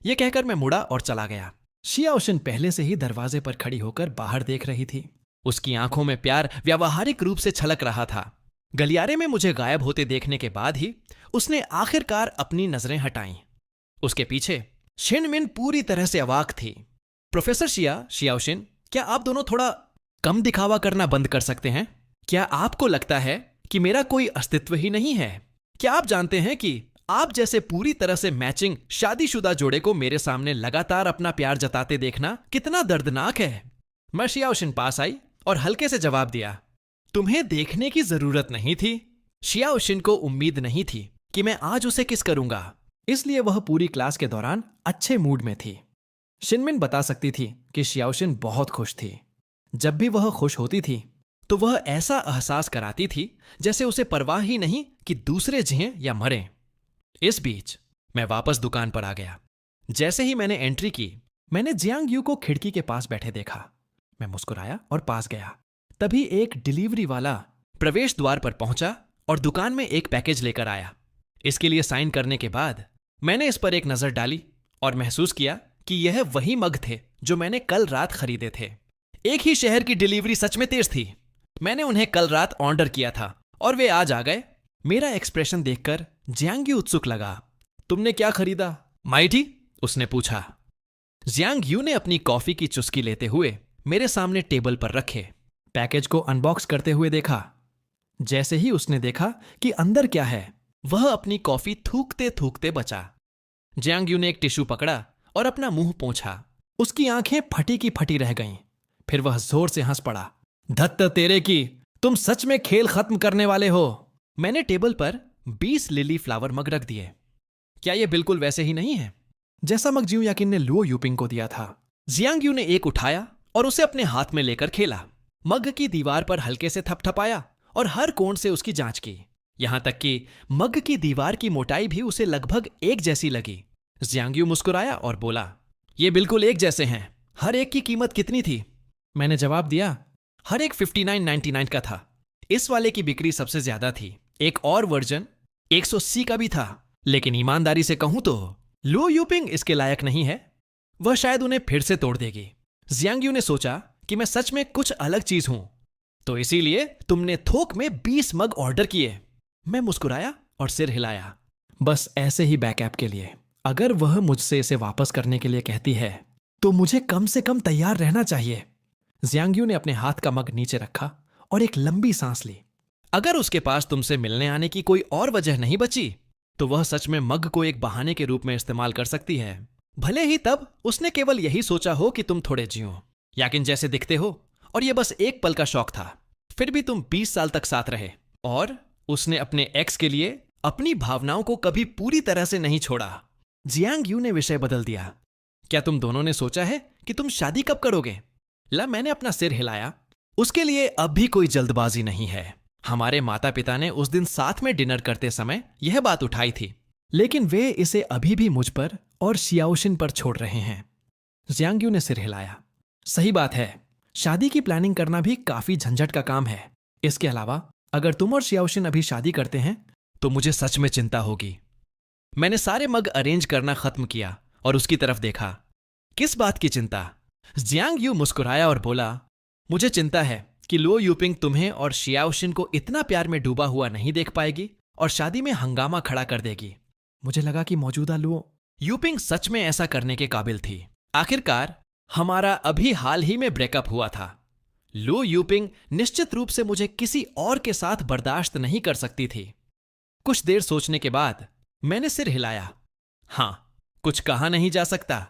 यह कहकर मैं मुड़ा और चला गया। शियाओशिन पहले से ही दरवाजे पर खड़ी होकर बाहर देख रही थी। उसकी आंखों में प्यार व्यावहारिक रूप से छलक रहा था। गलियारे में मुझे गायब होते देखने के बाद ही उसने आखिरकार अपनी नजरें हटाईं। उसके पीछे शिनमिन पूरी तरह से अवाक थी। प्रोफेसर शियाओशिन, क्या आप दोनों थोड़ा कम दिखावा करना बंद कर सकते हैं? क्या आपको लगता है कि मेरा कोई अस्तित्व ही नहीं है? क्या आप जानते हैं कि आप जैसे पूरी तरह से मैचिंग शादीशुदा जोड़े को मेरे सामने लगातार अपना प्यार जताते देखना कितना दर्दनाक है? मैं शियाओशिन पास आई और हल्के से जवाब दिया, तुम्हें देखने की जरूरत नहीं थी। शियाओशिन को उम्मीद नहीं थी कि मैं आज उसे किस करूंगा, इसलिए वह पूरी क्लास के दौरान अच्छे मूड में थी। शिनमिन बता सकती थी कि शियाओशिन बहुत खुश थी। जब भी वह खुश होती थी तो वह ऐसा एहसास कराती थी जैसे उसे परवाह ही नहीं कि दूसरे जिएं या मरें। इस बीच मैं वापस दुकान पर आ गया। जैसे ही मैंने एंट्री की, मैंने जियांग यू को खिड़की के पास बैठे देखा। मैं मुस्कुराया और पास गया। तभी एक डिलीवरी वाला प्रवेश द्वार पर पहुंचा और दुकान में एक पैकेज लेकर आया। इसके लिए साइन करने के बाद मैंने इस पर एक नजर डाली और महसूस किया कि यह वही मग थे जो मैंने कल रात खरीदे थे। एक ही शहर की डिलीवरी सच में तेज थी। मैंने उन्हें कल रात ऑर्डर किया था और वे आज आ गए। मेरा एक्सप्रेशन देखकर जियांग यू उत्सुक लगा। तुमने क्या खरीदा, माइटी? उसने पूछा। जियांग यू ने अपनी कॉफी की चुस्की लेते हुए मेरे सामने टेबल पर रखे पैकेज को अनबॉक्स करते हुए देखा। जैसे ही उसने देखा कि अंदर क्या है, वह अपनी कॉफी थूकते थूकते बचा। जियांग यू ने एक टिश्यू पकड़ा और अपना मुंह पोंछा। उसकी आंखें फटी की फटी रह गईं। फिर वह जोर से हंस पड़ा। धत्त तेरे की, तुम सच में खेल खत्म करने वाले हो। मैंने टेबल पर 20 लिली फ्लावर मग रख दिए। क्या यह बिल्कुल वैसे ही नहीं है जैसा मग जिऊ याकिन ने लुओ यूपिंग को दिया था? जियांग यू ने एक उठाया और उसे अपने हाथ में लेकर खेला। मग की दीवार पर हल्के से थपथपाया और हर कोण से उसकी जांच की, यहां तक कि मग की दीवार की मोटाई भी उसे लगभग एक जैसी लगी। जियांग यू मुस्कुराया और बोला, ये बिल्कुल एक जैसे हैं। हर एक की कीमत कितनी थी? मैंने जवाब दिया, हर एक 59.99 का था। इस वाले की बिक्री सबसे ज्यादा थी। एक और वर्जन 180 का भी था, लेकिन ईमानदारी से कहूं तो लुओ यूपिंग इसके लायक नहीं है। वह शायद उन्हें फिर से तोड़ देगी। जियांग यू ने सोचा कि मैं सच में कुछ अलग चीज हूं, तो इसीलिए तुमने थोक में 20 मग ऑर्डर किए। मैं मुस्कुराया और सिर हिलाया। बस ऐसे ही बैकअप के लिए। अगर वह मुझसे इसे वापस करने के लिए कहती है तो मुझे कम से कम तैयार रहना चाहिए। जियांग यू ने अपने हाथ का मग नीचे रखा और एक लंबी सांस ली। अगर उसके पास तुमसे मिलने आने की कोई और वजह नहीं बची तो वह सच में मग को एक बहाने के रूप में इस्तेमाल कर सकती है। भले ही तब उसने केवल यही सोचा हो कि तुम थोड़े जियो, याकिन जैसे दिखते हो, और यह बस एक पल का शौक था। फिर भी तुम 20 साल तक साथ रहे और उसने अपने एक्स के लिए अपनी भावनाओं को कभी पूरी तरह से नहीं छोड़ा। जियांग यू ने विषय बदल दिया। क्या तुम दोनों ने सोचा है कि तुम शादी कब करोगे? मैंने अपना सिर हिलाया। उसके लिए अब भी कोई जल्दबाजी नहीं है। हमारे माता पिता ने उस दिन साथ में डिनर करते समय यह बात उठाई थी, लेकिन वे इसे अभी भी मुझ पर और शियाओशिन पर छोड़ रहे हैं। जियांग यू ने सिर हिलाया। सही बात है, शादी की प्लानिंग करना भी काफी झंझट का काम है। इसके अलावा अगर तुम और शियाओशिन अभी शादी करते हैं तो मुझे सच में चिंता होगी। मैंने सारे मग अरेंज करना खत्म किया और उसकी तरफ देखा। किस बात की चिंता? जियांग यू मुस्कुराया और बोला, मुझे चिंता है कि लुओ यूपिंग तुम्हें और शियाओशिन को इतना प्यार में डूबा हुआ नहीं देख पाएगी और शादी में हंगामा खड़ा कर देगी। मुझे लगा कि मौजूदा लुओ यूपिंग सच में ऐसा करने के काबिल थी। आखिरकार हमारा अभी हाल ही में ब्रेकअप हुआ था। लू यूपिंग निश्चित रूप से मुझे किसी और के साथ बर्दाश्त नहीं कर सकती थी। कुछ देर सोचने के बाद मैंने सिर हिलाया। हां, कुछ कहा नहीं जा सकता।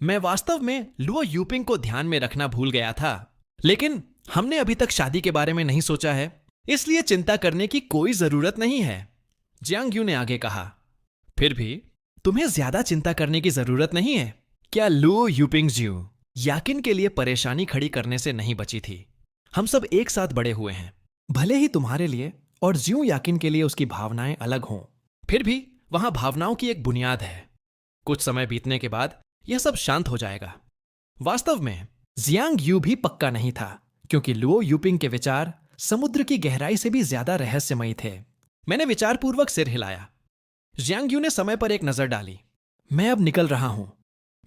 मैं वास्तव में लुओ यूपिंग को ध्यान में रखना भूल गया था, लेकिन हमने अभी तक शादी के बारे में नहीं सोचा है, इसलिए चिंता करने की कोई जरूरत नहीं है, जियांग यू ने आगे कहा। फिर भी तुम्हें ज्यादा चिंता करने की जरूरत नहीं है। क्या लुओ यूपिंग ज्यू याकिन के लिए परेशानी खड़ी करने से नहीं बची थी? हम सब एक साथ बड़े हुए हैं, भले ही तुम्हारे लिए और ज्यू याकिन के लिए उसकी भावनाएं अलग हों, फिर भी वहां भावनाओं की एक बुनियाद है। कुछ समय बीतने के बाद यह सब शांत हो जाएगा। वास्तव में जियांग यू भी पक्का नहीं था, क्योंकि लुओ यूपिंग के विचार समुद्र की गहराई से भी ज्यादा रहस्यमयी थे। मैंने विचारपूर्वक सिर हिलाया। जियांग यू ने समय पर एक नजर डाली। मैं अब निकल रहा हूं,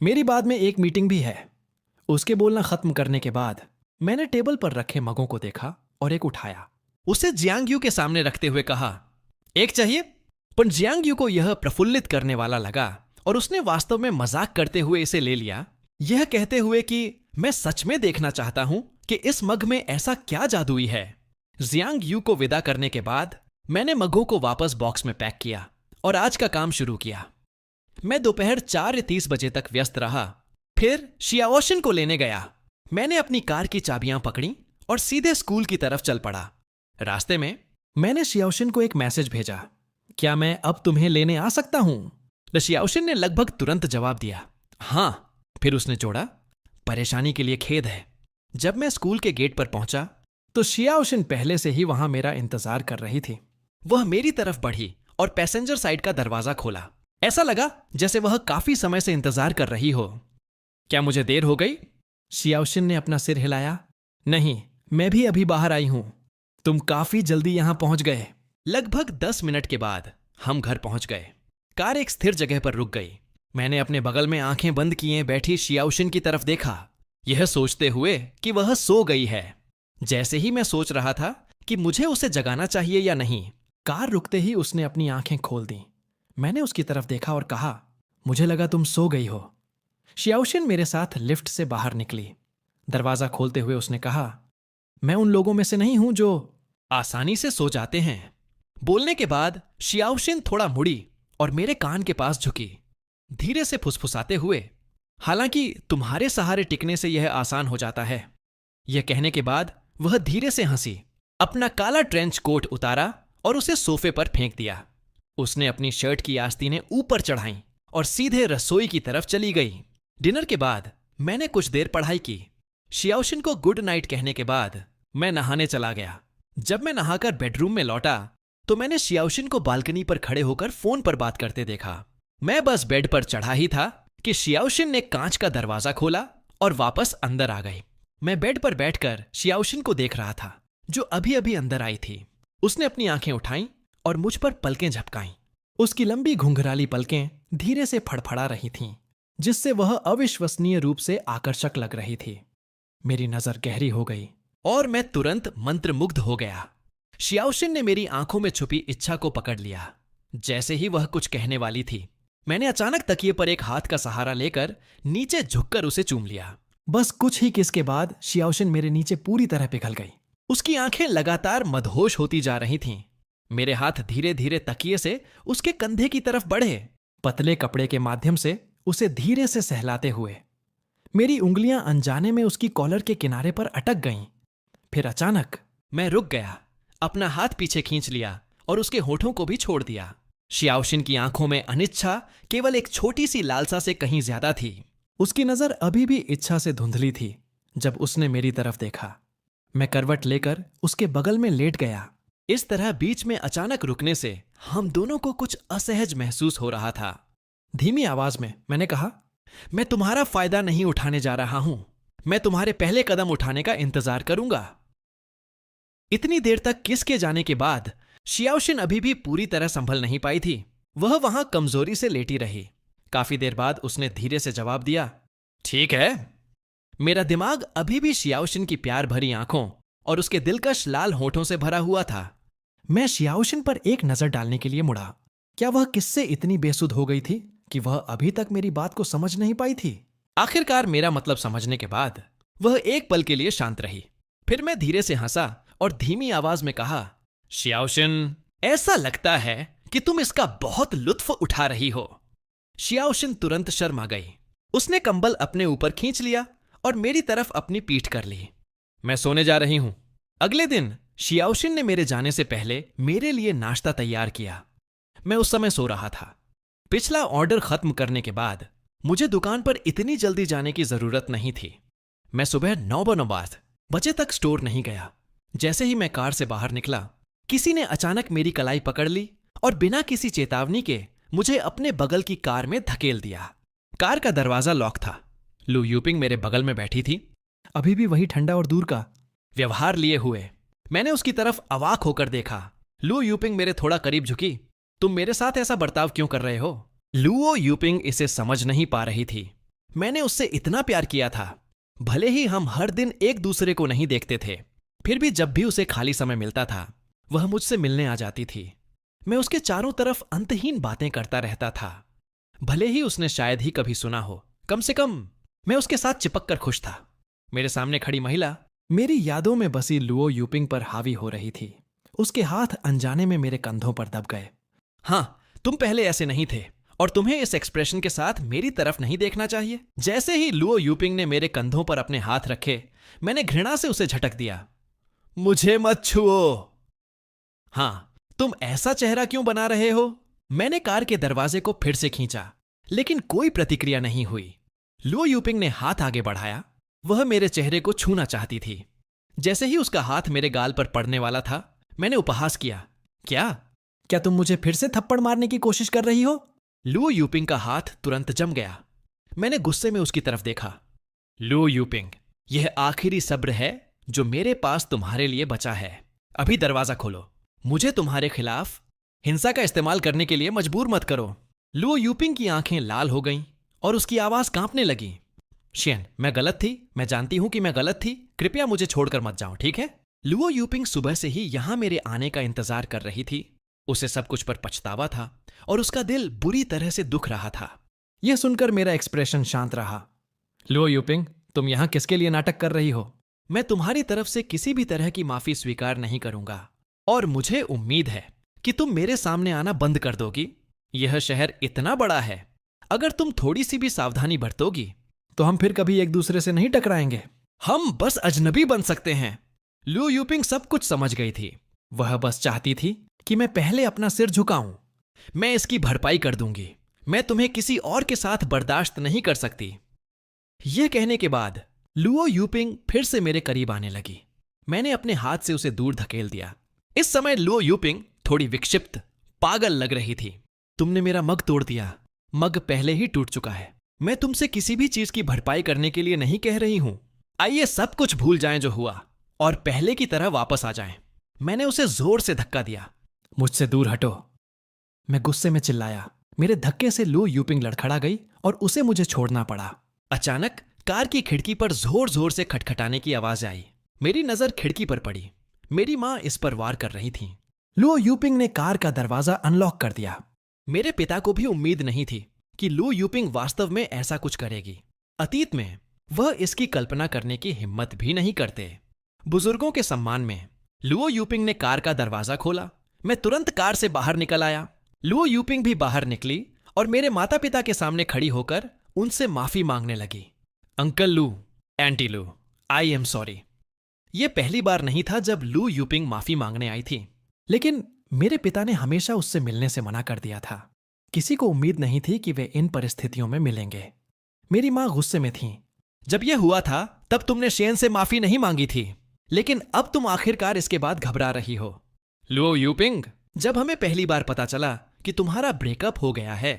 मेरी बाद में एक मीटिंग भी है। उसके बोलना खत्म करने के बाद मैंने टेबल पर रखे मगों को देखा और एक उठाया। उसे जियांग यू के सामने रखते हुए कहा, एक चाहिए? पर जियांग यू को यह प्रफुल्लित करने वाला लगा और उसने वास्तव में मजाक करते हुए इसे ले लिया, यह कहते हुए कि मैं सच में देखना चाहता हूं कि इस मग में ऐसा क्या जादुई है। जियांग यू को विदा करने के बाद मैंने मगों को वापस बॉक्स में पैक किया और आज का काम शुरू किया। मैं दोपहर 4:30 बजे तक व्यस्त रहा। फिर शियाओशिन को लेने गया। मैंने अपनी कार की चाबियां पकड़ी और सीधे स्कूल की तरफ चल पड़ा। रास्ते में मैंने शियाओशिन को एक मैसेज भेजा, क्या मैं अब तुम्हें लेने आ सकता हूं? शियाओशिन ने लगभग तुरंत जवाब दिया, हां। फिर उसने जोड़ा, परेशानी के लिए खेद है। जब मैं स्कूल के गेट पर पहुंचा तो शियाओशिन पहले से ही वहां मेरा इंतजार कर रही थी। वह मेरी तरफ बढ़ी और पैसेंजर साइड का दरवाजा खोला। ऐसा लगा जैसे वह काफी समय से इंतजार कर रही हो। क्या मुझे देर हो गई? शियाओशिन ने अपना सिर हिलाया। नहीं, मैं भी अभी बाहर आई हूं। तुम काफी जल्दी यहां पहुंच गए। लगभग 10 मिनट के बाद हम घर पहुंच गए। कार एक स्थिर जगह पर रुक गई। मैंने अपने बगल में आंखें बंद किए बैठी शियाओशिन की तरफ देखा, यह सोचते हुए कि वह सो गई है। जैसे ही मैं सोच रहा था कि मुझे उसे जगाना चाहिए या नहीं, कार रुकते ही उसने अपनी आंखें खोल दी। मैंने उसकी तरफ देखा और कहा, मुझे लगा तुम सो गई हो। शियाओशिन मेरे साथ लिफ्ट से बाहर निकली। दरवाजा खोलते हुए उसने कहा, मैं उन लोगों में से नहीं हूं जो आसानी से सो जाते हैं। बोलने के बाद शियाओशिन थोड़ा मुड़ी और मेरे कान के पास झुकी, धीरे से फुसफुसाते हुए, हालांकि तुम्हारे सहारे टिकने से यह आसान हो जाता है। यह कहने के बाद वह धीरे से हंसी, अपना काला ट्रेंच कोट उतारा और उसे सोफे पर फेंक दिया। उसने अपनी शर्ट की आस्तीनें ऊपर चढ़ाई और सीधे रसोई की तरफ चली गई। डिनर के बाद मैंने कुछ देर पढ़ाई की। शियाओशिन को गुड नाइट कहने के बाद मैं नहाने चला गया। जब मैं नहाकर बेडरूम में लौटा तो मैंने शियाओशिन को बालकनी पर खड़े होकर फोन पर बात करते देखा। मैं बस बेड पर चढ़ा ही था कि शियाओशिन ने कांच का दरवाजा खोला और वापस अंदर आ गई। मैं बेड पर बैठकर शियाओशिन को देख रहा था, जो अभी अभी अंदर आई थी। उसने अपनी आंखें उठाईं और मुझ पर पलकें झपकाईं। उसकी लंबी घुंघराली पलकें धीरे से फड़फड़ा रही थीं, जिससे वह अविश्वसनीय रूप से आकर्षक लग रही थी। मेरी नजर गहरी हो गई और मैं तुरंत मंत्रमुग्ध हो गया। शियाओशिन ने मेरी आंखों में छुपी इच्छा को पकड़ लिया। जैसे ही वह कुछ कहने वाली थी, मैंने अचानक तकिए पर एक हाथ का सहारा लेकर नीचे झुककर उसे चूम लिया। बस कुछ ही किस के बाद शियाओशिन मेरे नीचे पूरी तरह पिघल गई। उसकी आंखें लगातार मदहोश होती जा रही थीं। मेरे हाथ धीरे धीरे तकिए से उसके कंधे की तरफ बढ़े, पतले कपड़े के माध्यम से उसे धीरे से सहलाते हुए। मेरी उंगलियां अनजाने में उसकी कॉलर के किनारे पर अटक गईं। फिर अचानक मैं रुक गया, अपना हाथ पीछे खींच लिया और उसके होठों को भी छोड़ दिया। शियाओशिन की आंखों में अनिच्छा केवल एक छोटी सी लालसा से कहीं ज्यादा थी। उसकी नजर अभी भी इच्छा से धुंधली थी। जब उसने मेरी तरफ देखा, मैं करवट लेकर उसके बगल में लेट गया। इस तरह बीच में अचानक रुकने से हम दोनों को कुछ असहज महसूस हो रहा था। धीमी आवाज में मैंने कहा, मैं तुम्हारा फायदा नहीं उठाने जा रहा हूं। मैं तुम्हारे पहले कदम उठाने का इंतजार करूंगा। इतनी देर तक किस के जाने के बाद शियाओशिन अभी भी पूरी तरह संभल नहीं पाई थी। वह वहां कमजोरी से लेटी रही। काफी देर बाद उसने धीरे से जवाब दिया, ठीक है। मेरा दिमाग अभी भी शियाओशिन की प्यार भरी आंखों और उसके दिलकश लाल होठों से भरा हुआ था। मैं शियाओशिन पर एक नजर डालने के लिए मुड़ा। क्या वह किससे इतनी बेसुध हो गई थी कि वह अभी तक मेरी बात को समझ नहीं पाई थी? आखिरकार मेरा मतलब समझने के बाद वह एक पल के लिए शांत रही। फिर मैं धीरे से हंसा और धीमी आवाज में कहा, शियाओशिन, ऐसा लगता है कि तुम इसका बहुत लुत्फ उठा रही हो। शियाओशिन तुरंत शर्मा गई। उसने कंबल अपने ऊपर खींच लिया और मेरी तरफ अपनी पीठ कर ली। मैं सोने जा रही हूं। अगले दिन शियाओशिन ने मेरे जाने से पहले मेरे लिए नाश्ता तैयार किया। मैं उस समय सो रहा था। पिछला ऑर्डर खत्म करने के बाद मुझे दुकान पर इतनी जल्दी जाने की जरूरत नहीं थी। मैं सुबह 9 बजे तक स्टोर नहीं गया। जैसे ही मैं कार से बाहर निकला, किसी ने अचानक मेरी कलाई पकड़ ली और बिना किसी चेतावनी के मुझे अपने बगल की कार में धकेल दिया। कार का दरवाजा लॉक था। लू यूपिंग मेरे बगल में बैठी थी, अभी भी वही ठंडा और दूर का व्यवहार लिए हुए। मैंने उसकी तरफ अवाक होकर देखा। लू यूपिंग मेरे थोड़ा करीब झुकी। तुम मेरे साथ ऐसा बर्ताव क्यों कर रहे हो? लुओ यूपिंग इसे समझ नहीं पा रही थी। मैंने उससे इतना प्यार किया था। भले ही हम हर दिन एक दूसरे को नहीं देखते थे, फिर भी जब भी उसे खाली समय मिलता था वह मुझसे मिलने आ जाती थी। मैं उसके चारों तरफ अंतहीन बातें करता रहता था। भले ही उसने शायद ही कभी सुना हो, कम से कम मैं उसके साथ चिपक कर खुश था। मेरे सामने खड़ी महिला मेरी यादों में बसी लुओ यूपिंग पर हावी हो रही थी। उसके हाथ अनजाने में मेरे कंधों पर दब गए। हाँ, तुम पहले ऐसे नहीं थे और तुम्हें इस एक्सप्रेशन के साथ मेरी तरफ नहीं देखना चाहिए। जैसे ही लुओ यूपिंग ने मेरे कंधों पर अपने हाथ रखे, मैंने घृणा से उसे झटक दिया। मुझे मत छुओ। हाँ, तुम ऐसा चेहरा क्यों बना रहे हो? मैंने कार के दरवाजे को फिर से खींचा, लेकिन कोई प्रतिक्रिया नहीं हुई। लुओ यूपिंग ने हाथ आगे बढ़ाया। वह मेरे चेहरे को छूना चाहती थी। जैसे ही उसका हाथ मेरे गाल पर पड़ने वाला था, मैंने उपहास किया, क्या तुम मुझे फिर से थप्पड़ मारने की कोशिश कर रही हो? लुओ यूपिंग का हाथ तुरंत जम गया। मैंने गुस्से में उसकी तरफ देखा। लुओ यूपिंग, यह आखिरी सब्र है जो मेरे पास तुम्हारे लिए बचा है। अभी दरवाजा खोलो। मुझे तुम्हारे खिलाफ हिंसा का इस्तेमाल करने के लिए मजबूर मत करो। लुओ यूपिंग की आंखें लाल हो गईं और उसकी आवाज कांपने लगी। शियन, मैं गलत थी। मैं जानती हूं कि मैं गलत थी। कृपया मुझे छोड़कर मत जाओ, ठीक है? लुओ यूपिंग सुबह से ही यहां मेरे आने का इंतजार कर रही थी। उसे सब कुछ पर पछतावा था और उसका दिल बुरी तरह से दुख रहा था। यह सुनकर मेरा एक्सप्रेशन शांत रहा। लुओ यूपिंग, तुम यहां किसके लिए नाटक कर रही हो? मैं तुम्हारी तरफ से किसी भी तरह की माफी स्वीकार नहीं करूंगा और मुझे उम्मीद है कि तुम मेरे सामने आना बंद कर दोगी। यह शहर इतना बड़ा है, अगर तुम थोड़ी सी भी सावधानी बरतोगी तो हम फिर कभी एक दूसरे से नहीं टकराएंगे। हम बस अजनबी बन सकते हैं। लुओ यूपिंग सब कुछ समझ गई थी। वह बस चाहती थी कि मैं पहले अपना सिर झुकाऊं। मैं इसकी भरपाई कर दूंगी। मैं तुम्हें किसी और के साथ बर्दाश्त नहीं कर सकती। यह कहने के बाद लुओ यूपिंग फिर से मेरे करीब आने लगी। मैंने अपने हाथ से उसे दूर धकेल दिया। इस समय लुओ यूपिंग थोड़ी विक्षिप्त, पागल लग रही थी। तुमने मेरा मग तोड़ दिया। मग पहले ही टूट चुका है। मैं तुमसे किसी भी चीज की भरपाई करने के लिए नहीं कह रही हूं। आइए सब कुछ भूल जाएं जो हुआ और पहले की तरह वापस आ जाएं। मैंने उसे जोर से धक्का दिया। मुझसे दूर हटो, मैं गुस्से में चिल्लाया। मेरे धक्के से लुओ यूपिंग लड़खड़ा गई और उसे मुझे छोड़ना पड़ा। अचानक कार की खिड़की पर जोर जोर से खटखटाने की आवाज आई। मेरी नजर खिड़की पर पड़ी। मेरी मां इस पर वार कर रही थी। लुओ यूपिंग ने कार का दरवाजा अनलॉक कर दिया। मेरे पिता को भी उम्मीद नहीं थी कि लुओ यूपिंग वास्तव में ऐसा कुछ करेगी। अतीत में वह इसकी कल्पना करने की हिम्मत भी नहीं करते। बुजुर्गों के सम्मान में लुओ यूपिंग ने कार का दरवाजा खोला। मैं तुरंत कार से बाहर निकल आया। लुओ यूपिंग भी बाहर निकली और मेरे माता पिता के सामने खड़ी होकर उनसे माफी मांगने लगी। अंकल लू, आंटी लू, आई एम सॉरी। यह पहली बार नहीं था जब लू यूपिंग माफी मांगने आई थी, लेकिन मेरे पिता ने हमेशा उससे मिलने से मना कर दिया था। किसी को उम्मीद नहीं थी कि वे इन परिस्थितियों में मिलेंगे। मेरी मां गुस्से में थी। जब यह हुआ था तब तुमने शेन से माफी नहीं मांगी थी, लेकिन अब तुम आखिरकार इसके बाद घबरा रही हो। लुओ यूपिंग, जब हमें पहली बार पता चला कि तुम्हारा ब्रेकअप हो गया है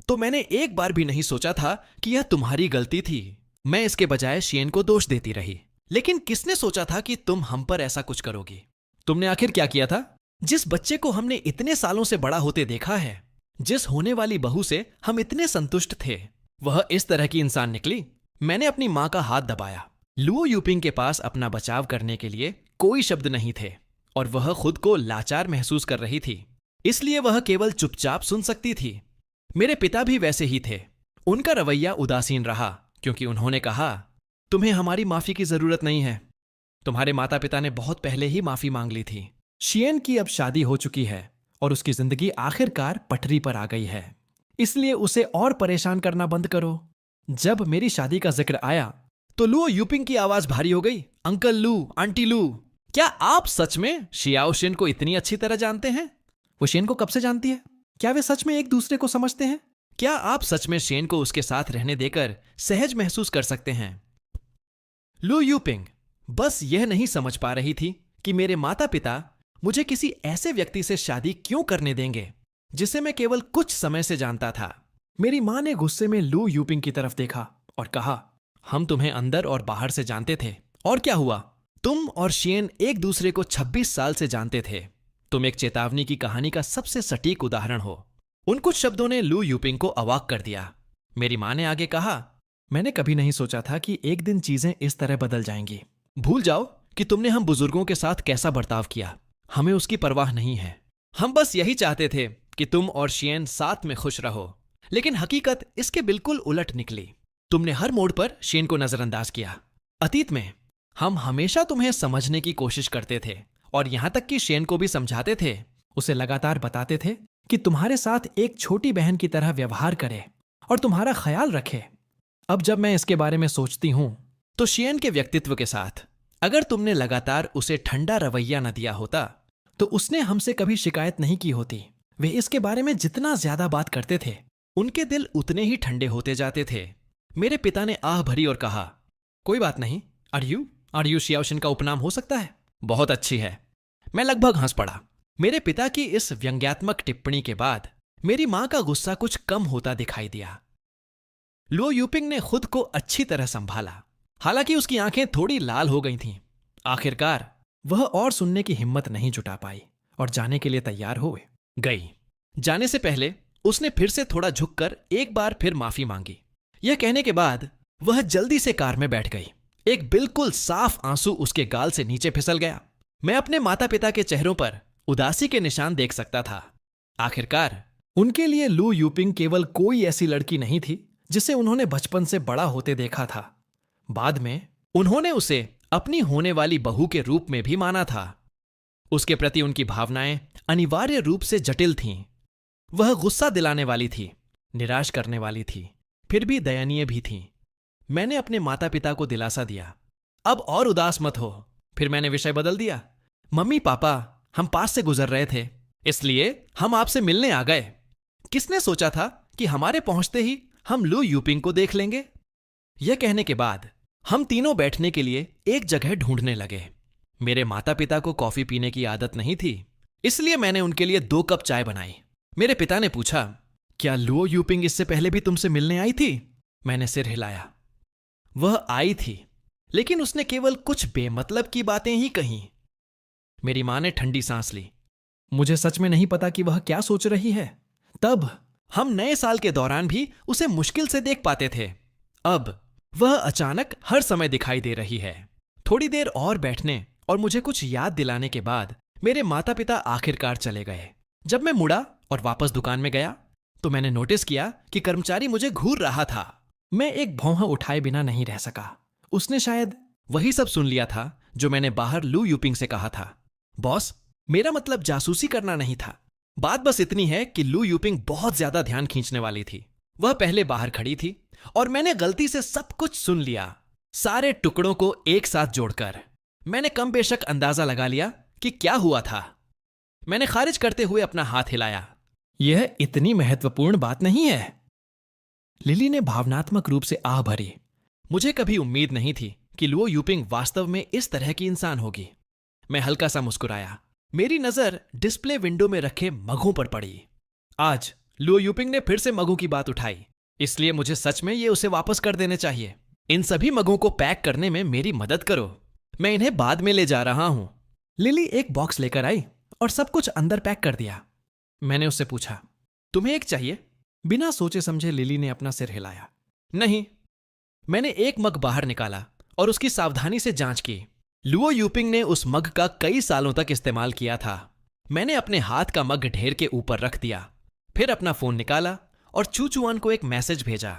तो मैंने एक बार भी नहीं सोचा था कि यह तुम्हारी गलती थी। मैं इसके बजाय शेन को दोष देती रही, लेकिन किसने सोचा था कि तुम हम पर ऐसा कुछ करोगी? तुमने आखिर क्या किया था? जिस बच्चे को हमने इतने सालों से बड़ा होते देखा है, जिस होने वाली बहू से हम इतने संतुष्ट थे, वह इस तरह की इंसान निकली। मैंने अपनी मां का हाथ दबाया। लुओ यूपिंग के पास अपना बचाव करने के लिए कोई शब्द नहीं थे और वह खुद को लाचार महसूस कर रही थी, इसलिए वह केवल चुपचाप सुन सकती थी। मेरे पिता भी वैसे ही थे। उनका रवैया उदासीन रहा क्योंकि उन्होंने कहा, तुम्हें हमारी माफी की जरूरत नहीं है। तुम्हारे माता पिता ने बहुत पहले ही माफी मांग ली थी। शियन की अब शादी हो चुकी है और उसकी जिंदगी आखिरकार पटरी पर आ गई है, इसलिए उसे और परेशान करना बंद करो। जब मेरी शादी का जिक्र आया तो लुओ यूपिंग की आवाज भारी हो गई। अंकल लू, आंटी लू, क्या आप सच में शियाओ शिन को इतनी अच्छी तरह जानते हैं? वो शेन को कब से जानती है? क्या वे सच में एक दूसरे को समझते हैं? क्या आप सच में शेन को उसके साथ रहने देकर सहज महसूस कर सकते हैं? लू यूपिंग बस यह नहीं समझ पा रही थी कि मेरे माता पिता मुझे किसी ऐसे व्यक्ति से शादी क्यों करने देंगे जिसे मैं केवल कुछ समय से जानता था। मेरी मां ने गुस्से में लू यूपिंग की तरफ देखा और कहा, हम तुम्हें अंदर और बाहर से जानते थे, और क्या हुआ? तुम और शियन एक दूसरे को 26 साल से जानते थे। तुम एक चेतावनी की कहानी का सबसे सटीक उदाहरण हो। उन कुछ शब्दों ने लू यूपिंग को अवाक कर दिया। मेरी मां ने आगे कहा, मैंने कभी नहीं सोचा था कि एक दिन चीजें इस तरह बदल जाएंगी। भूल जाओ कि तुमने हम बुजुर्गों के साथ कैसा बर्ताव किया। हमें उसकी परवाह नहीं है। हम बस यही चाहते थे कि तुम और शियन साथ में खुश रहो। लेकिन हकीकत इसके बिल्कुल उलट निकली। तुमने हर मोड़ पर शियन को नजरअंदाज किया। अतीत में हम हमेशा तुम्हें समझने की कोशिश करते थे और यहां तक कि शियन को भी समझाते थे। उसे लगातार बताते थे कि तुम्हारे साथ एक छोटी बहन की तरह व्यवहार करे और तुम्हारा ख्याल रखे। अब जब मैं इसके बारे में सोचती हूं तो शियन के व्यक्तित्व के साथ अगर तुमने लगातार उसे ठंडा रवैया न दिया होता तो उसने हमसे कभी शिकायत नहीं की होती। वे इसके बारे में जितना ज्यादा बात करते थे उनके दिल उतने ही ठंडे होते जाते थे। मेरे पिता ने आह भरी और कहा, कोई बात नहीं, आर्यू शियाओशिन का उपनाम हो सकता है। बहुत अच्छी है। मैं लगभग हंस पड़ा। मेरे पिता की इस व्यंग्यात्मक टिप्पणी के बाद मेरी मां का गुस्सा कुछ कम होता दिखाई दिया। लुओ यूपिंग ने खुद को अच्छी तरह संभाला, हालांकि उसकी आंखें थोड़ी लाल हो गई थीं। आखिरकार वह और सुनने की हिम्मत नहीं जुटा पाई और जाने के लिए तैयार हो गई। जाने से पहले उसने फिर से थोड़ा झुककर एक बार फिर माफी मांगी। यह कहने के बाद वह जल्दी से कार में बैठ गई। एक बिल्कुल साफ आंसू उसके गाल से नीचे फिसल गया। मैं अपने माता पिता के चेहरों पर उदासी के निशान देख सकता था। आखिरकार उनके लिए लू यूपिंग केवल कोई ऐसी लड़की नहीं थी जिसे उन्होंने बचपन से बड़ा होते देखा था। बाद में उन्होंने उसे अपनी होने वाली बहू के रूप में भी माना था। उसके प्रति उनकी भावनाएं अनिवार्य रूप से जटिल थीं। वह गुस्सा दिलाने वाली थी, निराश करने वाली थी, फिर भी दयनीय भी थी। मैंने अपने माता पिता को दिलासा दिया, अब और उदास मत हो। फिर मैंने विषय बदल दिया। मम्मी पापा, हम पास से गुजर रहे थे, इसलिए हम आपसे मिलने आ गए। किसने सोचा था कि हमारे पहुंचते ही हम लू यूपिंग को देख लेंगे। यह कहने के बाद हम तीनों बैठने के लिए एक जगह ढूंढने लगे। मेरे माता पिता को कॉफी पीने की आदत नहीं थी, इसलिए मैंने उनके लिए 2 कप चाय बनाई। मेरे पिता ने पूछा, क्या लुओ यूपिंग इससे पहले भी तुमसे मिलने आई थी? मैंने सिर हिलाया। वह आई थी, लेकिन उसने केवल कुछ बेमतलब की बातें ही कहीं। मेरी मां ने ठंडी सांस ली। मुझे सच में नहीं पता कि वह क्या सोच रही है। तब हम नए साल के दौरान भी उसे मुश्किल से देख पाते थे। अब वह अचानक हर समय दिखाई दे रही है। थोड़ी देर और बैठने और मुझे कुछ याद दिलाने के बाद मेरे माता पिता आखिरकार चले गए। जब मैं मुड़ा और वापस दुकान में गया तो मैंने नोटिस किया कि कर्मचारी मुझे घूर रहा था। मैं एक भौंहा उठाए बिना नहीं रह सका। उसने शायद वही सब सुन लिया था जो मैंने बाहर लू यूपिंग से कहा था। बॉस, मेरा मतलब जासूसी करना नहीं था। बात बस इतनी है कि लू यूपिंग बहुत ज्यादा ध्यान खींचने वाली थी। वह पहले बाहर खड़ी थी और मैंने गलती से सब कुछ सुन लिया, सारे टुकड़ों को एक साथ जोड़कर। मैंने कम बेशक अंदाजा लगा लिया कि क्या हुआ था। मैंने खारिज करते हुए अपना हाथ हिलाया। यह इतनी महत्वपूर्ण बात नहीं है। लिली ने भावनात्मक रूप से आह भरी। मुझे कभी उम्मीद नहीं थी कि लुओ यूपिंग वास्तव में इस तरह की इंसान होगी। मैं हल्का सा मुस्कुराया। मेरी नजर डिस्प्ले विंडो में रखे मगों पर पड़ी। आज लुओ यूपिंग ने फिर से मगों की बात उठाई, इसलिए मुझे सच में ये उसे वापस कर देने चाहिए। इन सभी मगों को पैक करने में मेरी मदद करो। मैं इन्हें बाद में ले जा रहा हूं। लिली एक बॉक्स लेकर आई और सब कुछ अंदर पैक कर दिया। मैंने उससे पूछा, तुम्हें एक चाहिए? बिना सोचे समझे लिली ने अपना सिर हिलाया। नहीं। मैंने एक मग बाहर निकाला और उसकी सावधानी से जांच की। लुओ यूपिंग ने उस मग का कई सालों तक इस्तेमाल किया था। मैंने अपने हाथ का मग ढेर के ऊपर रख दिया, फिर अपना फोन निकाला और चूचुआन को एक मैसेज भेजा।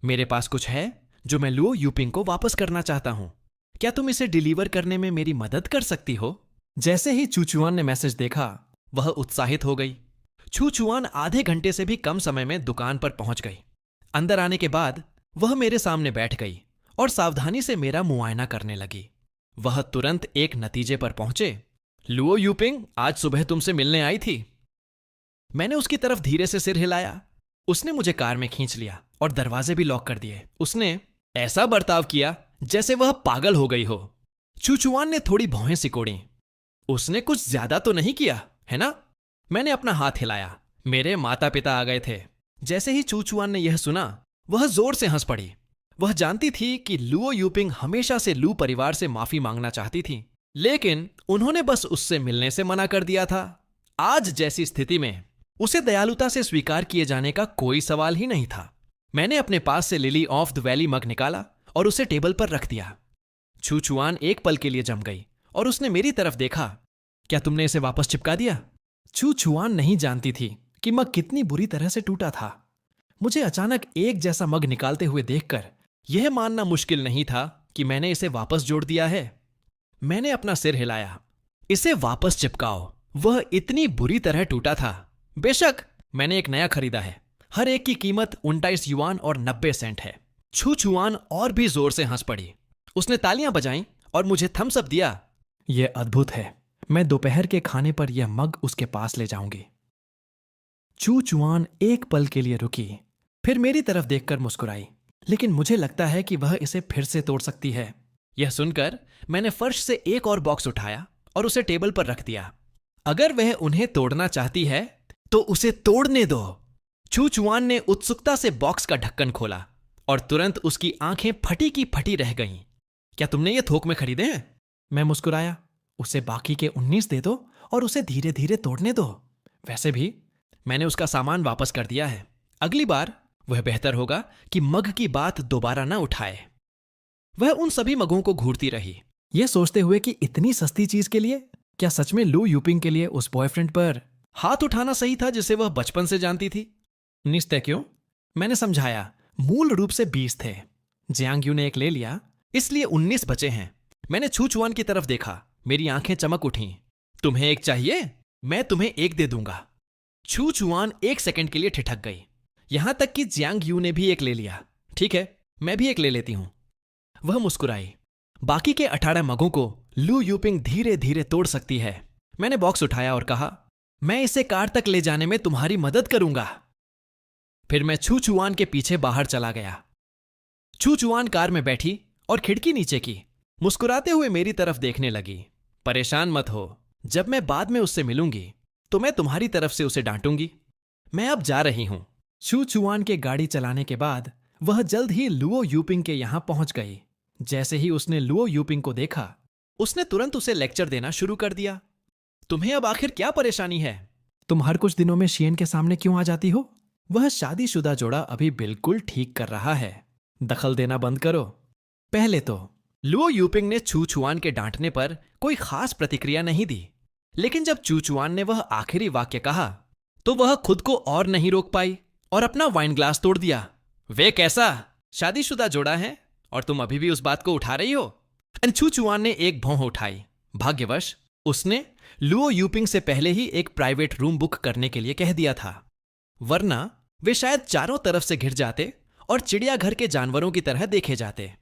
मेरे पास कुछ है जो मैं लुओ यूपिंग को वापस करना चाहता हूं। क्या तुम इसे डिलीवर करने में मेरी मदद कर सकती हो? जैसे ही चूचुआन ने मैसेज देखा, वह उत्साहित हो गई। चूचुआन आधे घंटे से भी कम समय में दुकान पर पहुंच गई। अंदर आने के बाद वह मेरे सामने बैठ गई और सावधानी से मेरा मुआयना करने लगी। वह तुरंत एक नतीजे पर पहुंचे। लुओ यूपिंग आज सुबह तुमसे मिलने आई थी। मैंने उसकी तरफ धीरे से सिर हिलाया। उसने मुझे कार में खींच लिया और दरवाजे भी लॉक कर दिए। उसने ऐसा बर्ताव किया जैसे वह पागल हो गई हो। चूचुआन ने थोड़ी भौहें सिकोड़ी। उसने कुछ ज्यादा तो नहीं किया, है ना? मैंने अपना हाथ हिलाया। मेरे माता पिता आ गए थे। जैसे ही चूचुआन ने यह सुना, वह जोर से हंस पड़ी। वह जानती थी कि लुओ यूपिंग हमेशा से लू परिवार से माफी मांगना चाहती थी, लेकिन उन्होंने बस उससे मिलने से मना कर दिया था। आज जैसी स्थिति में उसे दयालुता से स्वीकार किए जाने का कोई सवाल ही नहीं था। मैंने अपने पास से लिली ऑफ द वैली मग निकाला और उसे टेबल पर रख दिया। चूचुआन एक पल के लिए जम गई और उसने मेरी तरफ देखा। क्या तुमने इसे वापस चिपका दिया? चूचुआन नहीं जानती थी कि मग कितनी बुरी तरह से टूटा था। मुझे अचानक एक जैसा मग निकालते हुए देखकर यह मानना मुश्किल नहीं था कि मैंने इसे वापस जोड़ दिया है। मैंने अपना सिर हिलाया। इसे वापस चिपकाओ, वह इतनी बुरी तरह टूटा था। बेशक मैंने एक नया खरीदा है। हर एक की कीमत 29 युआन और 90 सेंट है। चूचुआन और भी जोर से हंस पड़ी। उसने तालियां बजाईं और मुझे थम्स अप दिया। यह अद्भुत है। मैं दोपहर के खाने पर यह मग उसके पास ले जाऊंगी। चूचुआन एक पल के लिए रुकी, फिर मेरी तरफ देखकर मुस्कुराई। लेकिन मुझे लगता है कि वह इसे फिर से तोड़ सकती है। यह सुनकर मैंने फर्श से एक और बॉक्स उठाया और उसे टेबल पर रख दिया। अगर वह उन्हें तोड़ना चाहती है तो उसे तोड़ने दो। चूचुआन ने उत्सुकता से बॉक्स का ढक्कन खोला और तुरंत उसकी आंखें फटी की फटी रह गईं। क्या तुमने ये थोक में खरीदे हैं? मैं मुस्कुराया। उसे बाकी के 19 दे दो और उसे धीरे धीरे तोड़ने दो। वैसे भी मैंने उसका सामान वापस कर दिया है। अगली बार वह बेहतर होगा कि मग की बात दोबारा ना उठाए। वह उन सभी मगों को घूरती रही, यह सोचते हुए कि इतनी सस्ती चीज के लिए क्या सच में लू यूपिंग के लिए उस बॉयफ्रेंड पर हाथ उठाना सही था जिसे वह बचपन से जानती थी। 19 तय क्यों? मैंने समझाया। मूल रूप से 20 थे। जियांग यू ने एक ले लिया, इसलिए 19 बचे हैं। मैंने चूचुआन की तरफ देखा। मेरी आंखें चमक उठीं। तुम्हें एक चाहिए? मैं तुम्हें एक दे दूंगा। चूचुआन एक सेकंड के लिए ठिठक गई। यहां तक कि जियांग यू ने भी एक ले लिया। ठीक है, मैं भी एक ले लेती हूं। वह मुस्कुराई। बाकी के 18 मगों को लू यूपिंग धीरे धीरे तोड़ सकती है। मैंने बॉक्स उठाया और कहा, मैं इसे कार तक ले जाने में तुम्हारी मदद करूंगा। फिर मैं चूचुआन के पीछे बाहर चला गया। चूचुआन कार में बैठी और खिड़की नीचे की, मुस्कुराते हुए मेरी तरफ देखने लगी। परेशान मत हो, जब मैं बाद में उससे मिलूंगी तो मैं तुम्हारी तरफ से उसे डांटूंगी। मैं अब जा रही हूं। चूचुआन के गाड़ी चलाने के बाद वह जल्द ही लुओ यूपिंग के यहां पहुंच गई। जैसे ही उसने लुओ यूपिंग को देखा, उसने तुरंत उसे लेक्चर देना शुरू कर दिया। तुम्हें अब आखिर क्या परेशानी है? तुम हर कुछ दिनों में शियन के सामने क्यों आ जाती हो? वह शादीशुदा जोड़ा अभी बिल्कुल ठीक कर रहा है। दखल देना बंद करो। पहले तो लुओ यूपिंग ने चूचुआन के डांटने पर कोई खास प्रतिक्रिया नहीं दी, लेकिन जब चूचुआन ने वह आखिरी वाक्य कहा तो वह खुद को और नहीं रोक पाई और अपना वाइन ग्लास तोड़ दिया। वे कैसा शादीशुदा जोड़ा है और तुम अभी भी उस बात को उठा रही हो? चूचुआन ने एक भौं उठाई। भाग्यवश उसने लुओ यूपिंग से पहले ही एक प्राइवेट रूम बुक करने के लिए कह दिया था, वरना वे शायद चारों तरफ से घिर जाते और चिड़ियाघर के जानवरों की तरह देखे जाते।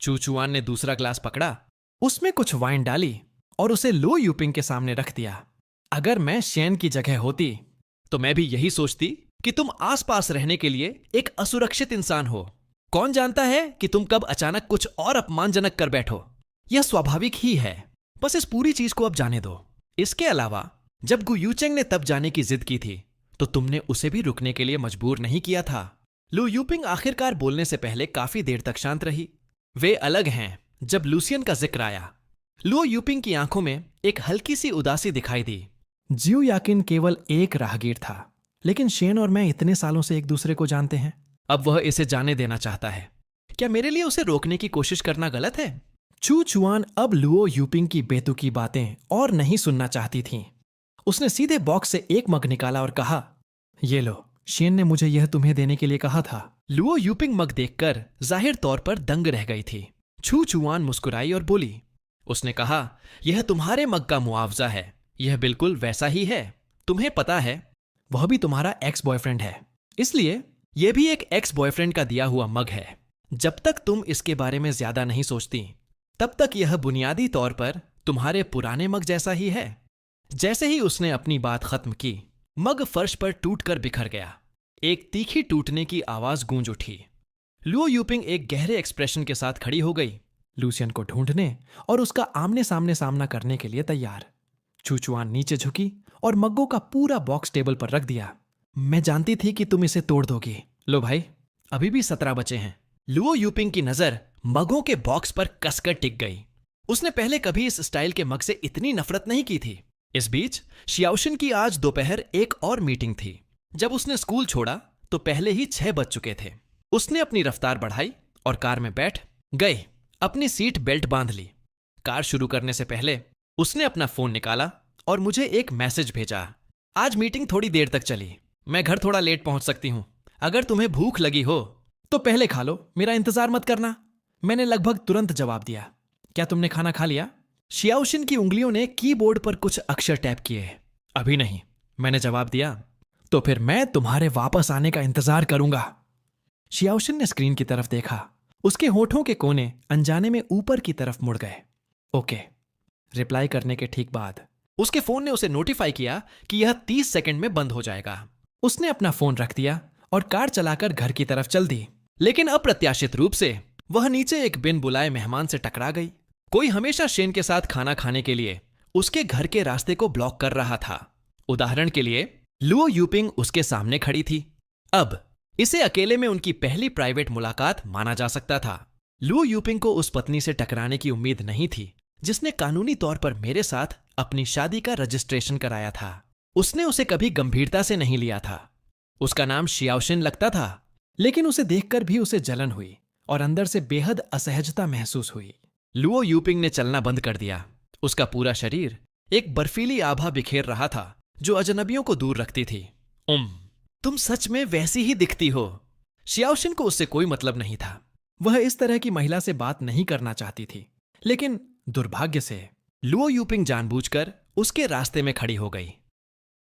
चूचुआन ने दूसरा ग्लास पकड़ा, उसमें कुछ वाइन डाली और उसे लुओ यूपिंग के सामने रख दिया। अगर मैं शेन की जगह होती तो मैं भी यही सोचती कि तुम आसपास रहने के लिए एक असुरक्षित इंसान हो। कौन जानता है कि तुम कब अचानक कुछ और अपमानजनक कर बैठो। यह स्वाभाविक ही है। बस इस पूरी चीज को अब जाने दो। इसके अलावा जब गु यूचेंग ने तब जाने की जिद की थी तो तुमने उसे भी रुकने के लिए मजबूर नहीं किया था। लू यूपिंग आखिरकार बोलने से पहले काफी देर तक शांत रही। वे अलग हैं। जब लूसियन का जिक्र आया, लुओ यूपिंग की आंखों में एक हल्की सी उदासी दिखाई दी। जियो याकिन केवल एक राहगीर था, लेकिन शेन और मैं इतने सालों से एक दूसरे को जानते हैं। अब वह इसे जाने देना चाहता है। क्या मेरे लिए उसे रोकने की कोशिश करना गलत है? चूचुआन अब लुओ यूपिंग की बेतुकी बातें और नहीं सुनना चाहती थीं। उसने सीधे बॉक्स से एक मग निकाला और कहा, ये लो, शेन ने मुझे यह तुम्हें देने के लिए कहा था। लुओ यूपिंग मग देखकर जाहिर तौर पर दंग रह गई थी। छू चुआन मुस्कुराई और बोली। उसने कहा, यह तुम्हारे मग का मुआवजा है। यह बिल्कुल वैसा ही है। तुम्हें पता है, वह भी तुम्हारा एक्स बॉयफ्रेंड है, इसलिए यह भी एक एक्स बॉयफ्रेंड का दिया हुआ मग है। जब तक तुम इसके बारे में ज्यादा नहीं सोचती, तब तक यह बुनियादी तौर पर तुम्हारे पुराने मग जैसा ही है। जैसे ही उसने अपनी बात खत्म की, मग फर्श पर टूटकर बिखर गया। एक तीखी टूटने की आवाज गूंज उठी। लुओ यूपिंग एक गहरे एक्सप्रेशन के साथ खड़ी हो गई, लूसियन को ढूंढने और उसका आमने सामने सामना करने के लिए तैयार। चूचुआन नीचे झुकी और मग्गों का पूरा बॉक्स टेबल पर रख दिया। मैं जानती थी कि तुम इसे तोड़ दोगी। लो भाई, अभी भी 17 बचे हैं। लुओ यूपिंग की नजर मगों के बॉक्स पर कसकर टिक गई। उसने पहले कभी इस स्टाइल के मग से इतनी नफरत नहीं की थी। इस बीच शियाओशिन की आज दोपहर एक और मीटिंग थी। जब उसने स्कूल छोड़ा तो पहले ही 6 बज चुके थे। उसने अपनी रफ्तार बढ़ाई और कार में बैठ गई। अपनी सीट बेल्ट बांध ली। कार शुरू करने से पहले उसने अपना फोन निकाला और मुझे एक मैसेज भेजा। आज मीटिंग थोड़ी देर तक चली। मैं घर थोड़ा लेट पहुंच सकती हूं। अगर तुम्हें भूख लगी हो तो पहले खा लो, मेरा इंतजार मत करना। मैंने लगभग तुरंत जवाब दिया, क्या तुमने खाना खा लिया? शियाओशिन की उंगलियों ने कीबोर्ड पर कुछ अक्षर टैप किए। अभी नहीं, मैंने जवाब दिया। तो फिर मैं तुम्हारे वापस आने का इंतजार करूंगा। शियाओशिन ने स्क्रीन की तरफ देखा। उसके होठों के कोने अनजाने में ऊपर की तरफ मुड़ गए। ओके। रिप्लाई करने के ठीक बाद उसके फोन ने उसे नोटिफाई किया कि यह 30 सेकंड में बंद हो जाएगा। उसने अपना फोन रख दिया और कार चलाकर घर की तरफ चल दी। लेकिन अप्रत्याशित रूप से वह नीचे एक बिन बुलाए मेहमान से टकरा गई। कोई हमेशा शेन के साथ खाना खाने के लिए उसके घर के रास्ते को ब्लॉक कर रहा था। उदाहरण के लिए लुओ यूपिंग उसके सामने खड़ी थी। अब इसे अकेले में उनकी पहली प्राइवेट मुलाकात माना जा सकता था। लुओ यूपिंग को उस पत्नी से टकराने की उम्मीद नहीं थी जिसने कानूनी तौर पर मेरे साथ अपनी शादी का रजिस्ट्रेशन कराया था। उसने उसे कभी गंभीरता से नहीं लिया था। उसका नाम शियाओशिन लगता था, लेकिन उसे देखकर भी उसे जलन हुई और अंदर से बेहद असहजता महसूस हुई। लुओ यूपिंग ने चलना बंद कर दिया। उसका पूरा शरीर एक बर्फीली आभा बिखेर रहा था जो अजनबियों को दूर रखती थी। तुम सच में वैसी ही दिखती हो। शियाओशिन को उससे कोई मतलब नहीं था। वह इस तरह की महिला से बात नहीं करना चाहती थी, लेकिन दुर्भाग्य से लुओ यूपिंग जानबूझकर उसके रास्ते में खड़ी हो गई।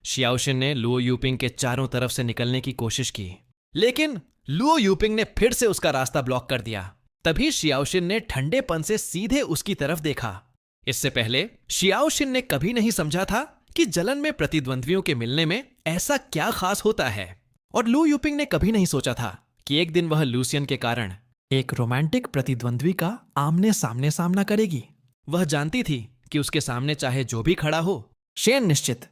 शियाओशिन ने लुओ यूपिंग के चारों तरफ से निकलने की कोशिश की, लेकिन लुओ यूपिंग ने फिर से उसका रास्ता ब्लॉक कर दिया। तभी शियाओशिन ने ठंडेपन से सीधे उसकी तरफ देखा। इससे पहले शियाओशिन ने कभी नहीं समझा था कि जलन में प्रतिद्वंद्वियों के मिलने में ऐसा क्या खास होता है, और लुओ यूपिंग ने कभी नहीं सोचा था कि एक दिन वह लूसियन के कारण एक रोमांटिक प्रतिद्वंद्वी का आमने सामने सामना करेगी। वह जानती थी कि उसके सामने चाहे जो भी खड़ा हो, शेन निश्चित